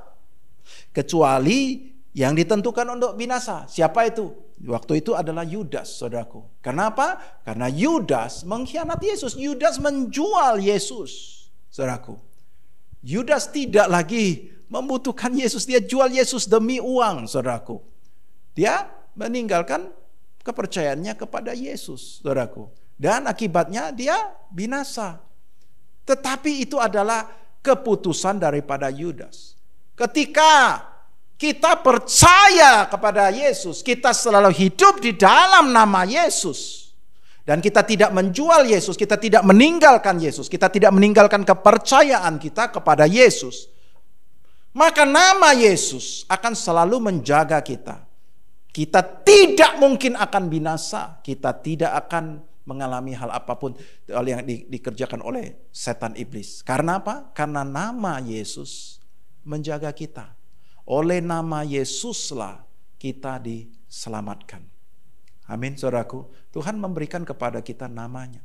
Kecuali yang ditentukan untuk binasa. Siapa itu? Waktu itu adalah Yudas, saudaraku. Kenapa? Karena Yudas mengkhianati Yesus. Yudas menjual Yesus, saudaraku. Yudas tidak lagi membutuhkan Yesus. Dia jual Yesus demi uang, saudaraku. Dia meninggalkan kepercayaannya kepada Yesus, saudaraku. Dan akibatnya dia binasa. Tetapi itu adalah keputusan daripada Yudas. Ketika kita percaya kepada Yesus, kita selalu hidup di dalam nama Yesus. Dan kita tidak menjual Yesus, kita tidak meninggalkan Yesus, kita tidak meninggalkan kepercayaan kita kepada Yesus. Maka nama Yesus akan selalu menjaga kita. Kita tidak mungkin akan binasa, kita tidak akan mengalami hal apapun yang dikerjakan oleh setan iblis. Karena apa? Karena nama Yesus menjaga kita. Oleh nama Yesuslah kita diselamatkan. Amin, saudaraku. Tuhan memberikan kepada kita namanya.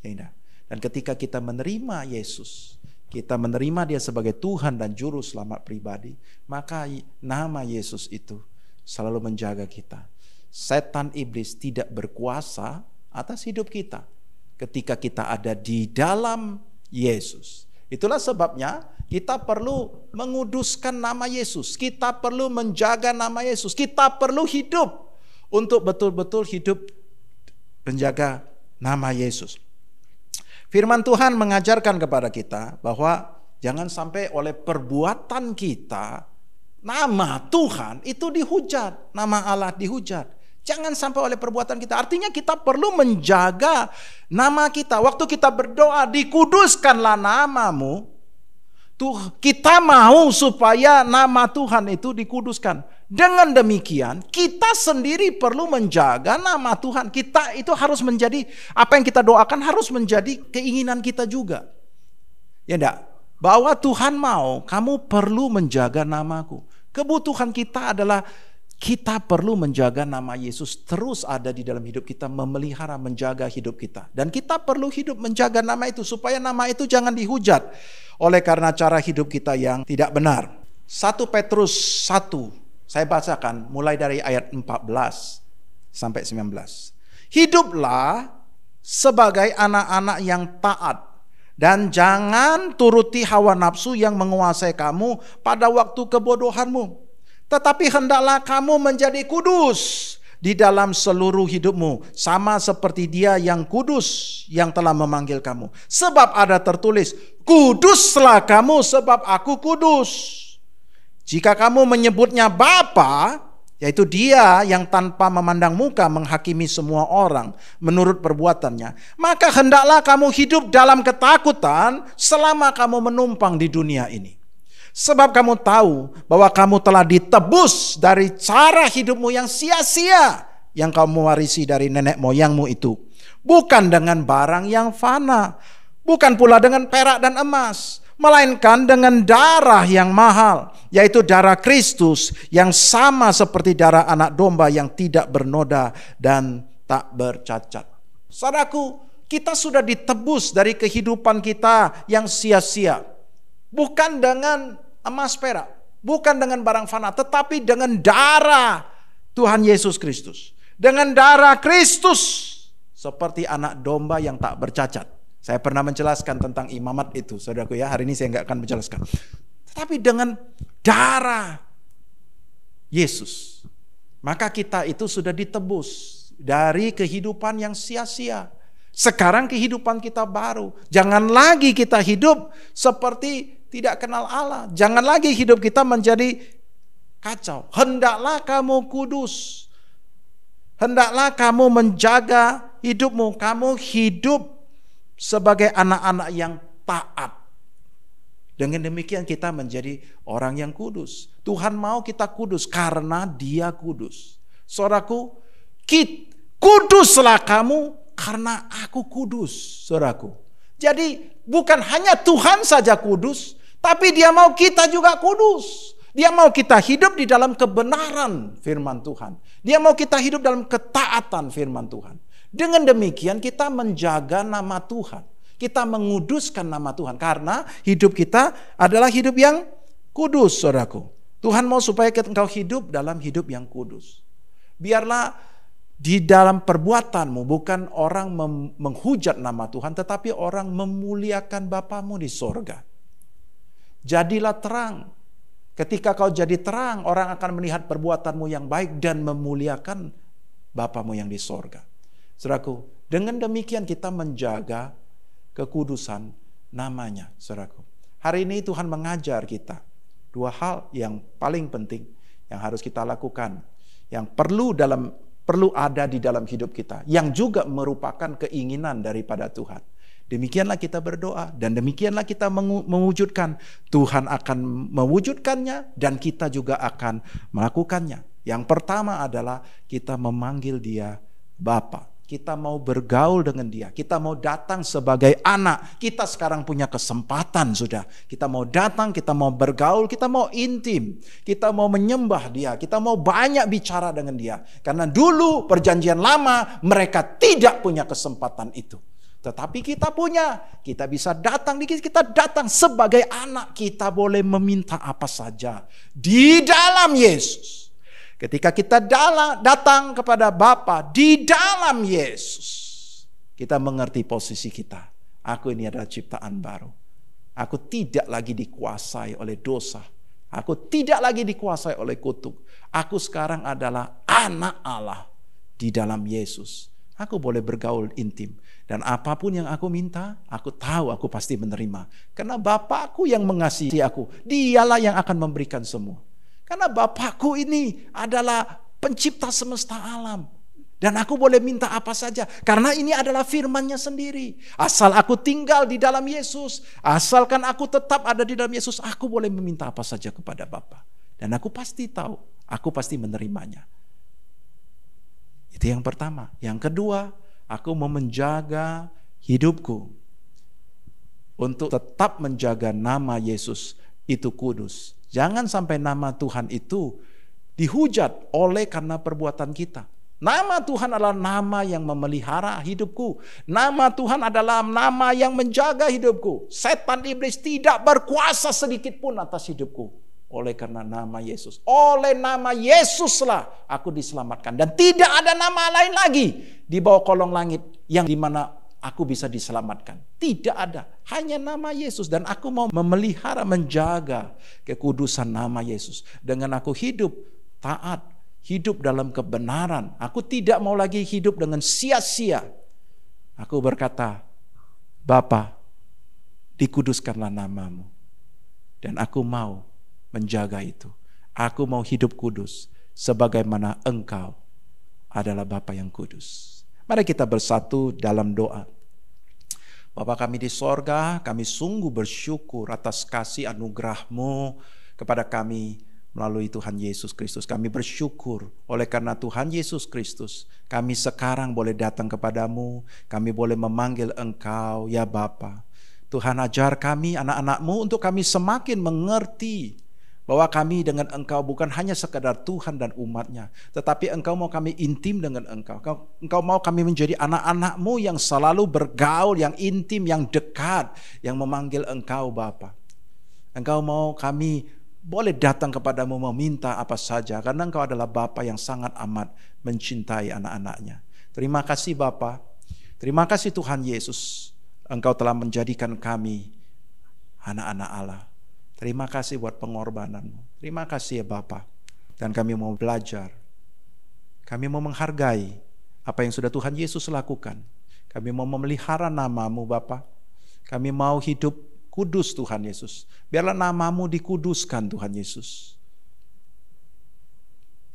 Dan ketika kita menerima Yesus, kita menerima dia sebagai Tuhan dan Juru Selamat pribadi, maka nama Yesus itu selalu menjaga kita. Setan iblis tidak berkuasa atas hidup kita ketika kita ada di dalam Yesus. Itulah sebabnya kita perlu menguduskan nama Yesus. Kita perlu menjaga nama Yesus. Kita perlu hidup untuk betul-betul hidup menjaga nama Yesus. Firman Tuhan mengajarkan kepada kita bahwa jangan sampai oleh perbuatan kita nama Tuhan itu dihujat, nama Allah dihujat. Jangan sampai oleh perbuatan kita. Artinya kita perlu menjaga nama kita. Waktu kita berdoa, dikuduskanlah namamu. Kita mau supaya nama Tuhan itu dikuduskan. Dengan demikian, kita sendiri perlu menjaga nama Tuhan. Kita itu harus menjadi, apa yang kita doakan harus menjadi keinginan kita juga. Ya enggak? Bahwa Tuhan mau, kamu perlu menjaga namaku. Kebutuhan kita adalah kita perlu menjaga nama Yesus terus ada di dalam hidup kita, memelihara, menjaga hidup kita. Dan kita perlu hidup menjaga nama itu supaya nama itu jangan dihujat oleh karena cara hidup kita yang tidak benar. 1 Petrus 1, saya bacakan mulai dari ayat 14 sampai 19. Hiduplah sebagai anak-anak yang taat dan jangan turuti hawa nafsu yang menguasai kamu pada waktu kebodohanmu. Tetapi hendaklah kamu menjadi kudus di dalam seluruh hidupmu, sama seperti Dia yang kudus yang telah memanggil kamu. Sebab ada tertulis, kuduslah kamu sebab aku kudus. Jika kamu menyebutnya Bapa, yaitu Dia yang tanpa memandang muka menghakimi semua orang menurut perbuatannya, maka hendaklah kamu hidup dalam ketakutan selama kamu menumpang di dunia ini. Sebab kamu tahu bahwa kamu telah ditebus dari cara hidupmu yang sia-sia yang kamu warisi dari nenek moyangmu itu. Bukan dengan barang yang fana, bukan pula dengan perak dan emas, melainkan dengan darah yang mahal, yaitu darah Kristus yang sama seperti darah anak domba yang tidak bernoda dan tak bercacat. Saudaraku, kita sudah ditebus dari kehidupan kita yang sia-sia. Bukan dengan emas perak, bukan dengan barang fana, tetapi dengan darah Tuhan Yesus Kristus. Dengan darah Kristus seperti anak domba yang tak bercacat. Saya pernah menjelaskan tentang imamat itu, saudaraku ya. Hari ini saya nggak akan menjelaskan. Tetapi dengan darah Yesus, maka kita itu sudah ditebus dari kehidupan yang sia-sia. Sekarang kehidupan kita baru. Jangan lagi kita hidup seperti tidak kenal Allah. Jangan lagi hidup kita menjadi kacau. Hendaklah kamu kudus. Hendaklah kamu menjaga hidupmu. Kamu hidup sebagai anak-anak yang taat. Dengan demikian kita menjadi orang yang kudus. Tuhan mau kita kudus karena Dia kudus. Saudaraku, kuduslah kamu karena aku kudus, saudaraku. Jadi bukan hanya Tuhan saja kudus, tapi Dia mau kita juga kudus. Dia mau kita hidup di dalam kebenaran firman Tuhan. Dia mau kita hidup dalam ketaatan firman Tuhan. Dengan demikian kita menjaga nama Tuhan. Kita menguduskan nama Tuhan. Karena hidup kita adalah hidup yang kudus, saudaraku. Tuhan mau supaya engkau hidup dalam hidup yang kudus. Biarlah di dalam perbuatanmu bukan orang menghujat nama Tuhan, tetapi orang memuliakan Bapamu di sorga. Jadilah terang. Ketika kau jadi terang, orang akan melihat perbuatanmu yang baik dan memuliakan Bapamu yang di sorga. Saudaraku, dengan demikian kita menjaga kekudusan namanya, saudaraku. Hari ini Tuhan mengajar kita dua hal yang paling penting yang harus kita lakukan, yang perlu ada di dalam hidup kita, yang juga merupakan keinginan daripada Tuhan. Demikianlah kita berdoa dan demikianlah kita mewujudkan. Tuhan akan mewujudkannya dan kita juga akan melakukannya. Yang pertama adalah kita memanggil Dia Bapa. Kita mau bergaul dengan Dia. Kita mau datang sebagai anak. Kita sekarang punya kesempatan sudah. Kita mau datang, kita mau bergaul, kita mau intim. Kita mau menyembah Dia. Kita mau banyak bicara dengan Dia. Karena dulu perjanjian lama mereka tidak punya kesempatan itu. Tetapi kita punya. Kita bisa datang, kita datang sebagai anak. Kita boleh meminta apa saja di dalam Yesus. Ketika kita datang kepada Bapa di dalam Yesus, kita mengerti posisi kita. Aku ini adalah ciptaan baru. Aku tidak lagi dikuasai oleh dosa. Aku tidak lagi dikuasai oleh kutuk. Aku sekarang adalah anak Allah di dalam Yesus. Aku boleh bergaul intim. Dan apapun yang aku minta, aku tahu aku pasti menerima. Karena Bapakku yang mengasihi aku, Dialah yang akan memberikan semua. Karena Bapakku ini adalah pencipta semesta alam. Dan aku boleh minta apa saja. Karena ini adalah firman-Nya sendiri. Asal aku tinggal di dalam Yesus. Asalkan aku tetap ada di dalam Yesus. Aku boleh meminta apa saja kepada Bapa. Dan aku pasti tahu Aku pasti menerimanya. Itu yang pertama. Yang kedua, aku mau menjaga hidupku untuk tetap menjaga nama Yesus itu kudus. Jangan sampai nama Tuhan itu dihujat oleh karena perbuatan kita. Nama Tuhan adalah nama yang memelihara hidupku. Nama Tuhan adalah nama yang menjaga hidupku. Setan iblis tidak berkuasa sedikit pun atas hidupku. Oleh karena nama Yesus. Oleh nama Yesuslah aku diselamatkan. Dan tidak ada nama lain lagi di bawah kolong langit yang dimana aku bisa diselamatkan. Tidak ada. Hanya nama Yesus. Dan aku mau memelihara, menjaga kekudusan nama Yesus. Dengan aku hidup taat, hidup dalam kebenaran. Aku tidak mau lagi hidup dengan sia-sia. Aku berkata, Bapa, dikuduskanlah namamu. Dan aku mau menjaga itu. Aku mau hidup kudus sebagaimana Engkau adalah Bapa yang kudus. Mari kita bersatu dalam doa. Bapa kami di sorga, kami sungguh bersyukur atas kasih anugerah-Mu kepada kami melalui Tuhan Yesus Kristus. Kami bersyukur oleh karena Tuhan Yesus Kristus, kami sekarang boleh datang kepadamu, kami boleh memanggil Engkau, ya Bapa. Tuhan ajar kami, anak-anak-Mu, untuk kami semakin mengerti bahwa kami dengan Engkau bukan hanya sekadar Tuhan dan umat-Nya, tetapi Engkau mau kami intim dengan Engkau. Engkau mau kami menjadi anak-anak-Mu yang selalu bergaul, yang intim, yang dekat, yang memanggil Engkau Bapa. Engkau mau kami boleh datang kepadamu meminta apa saja, karena Engkau adalah Bapa yang sangat amat mencintai anak-anak-Nya. Terima kasih Bapa. Terima kasih Tuhan Yesus. Engkau telah menjadikan kami anak-anak Allah. Terima kasih buat pengorbanan-Mu. Terima kasih ya Bapa. Dan kami mau belajar. Kami mau menghargai apa yang sudah Tuhan Yesus lakukan. Kami mau memelihara nama-Mu Bapa. Kami mau hidup kudus Tuhan Yesus. Biarlah nama-Mu dikuduskan Tuhan Yesus.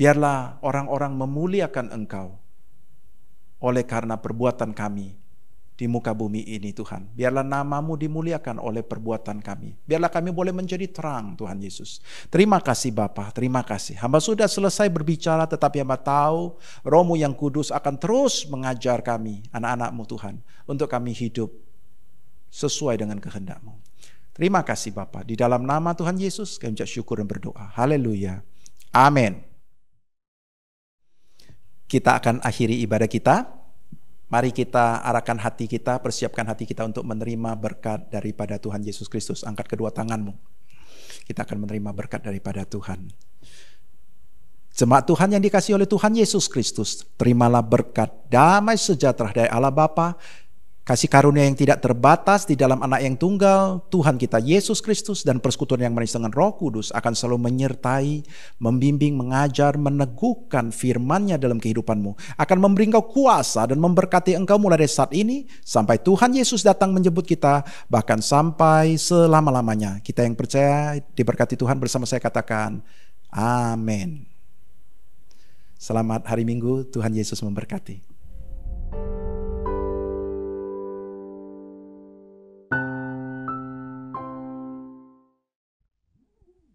Biarlah orang-orang memuliakan Engkau oleh karena perbuatan kami di muka bumi ini Tuhan. Biarlah nama-Mu dimuliakan oleh perbuatan kami. Biarlah kami boleh menjadi terang Tuhan Yesus. Terima kasih Bapa, terima kasih. Hamba sudah selesai berbicara, tetapi hamba tahu Roh-Mu yang kudus akan terus mengajar kami, anak-anak-Mu Tuhan, untuk kami hidup sesuai dengan kehendak-Mu. Terima kasih Bapa. Di dalam nama Tuhan Yesus kami ucap syukur dan berdoa. Haleluya. Amin. Kita akan akhiri ibadah kita. Mari kita arahkan hati kita, persiapkan hati kita untuk menerima berkat daripada Tuhan Yesus Kristus. Angkat kedua tanganmu. Kita akan menerima berkat daripada Tuhan. Jemaat Tuhan yang dikasihi oleh Tuhan Yesus Kristus, terimalah berkat damai sejahtera dari Allah Bapa, kasih karunia yang tidak terbatas di dalam Anak yang tunggal, Tuhan kita Yesus Kristus, dan persekutuan yang manis dengan Roh Kudus akan selalu menyertai, membimbing, mengajar, meneguhkan firman-Nya dalam kehidupanmu, akan memberi engkau kuasa dan memberkati engkau mulai dari saat ini sampai Tuhan Yesus datang menjemput kita, bahkan sampai selama-lamanya. Kita yang percaya diberkati Tuhan bersama saya katakan amin. Selamat hari Minggu, Tuhan Yesus memberkati.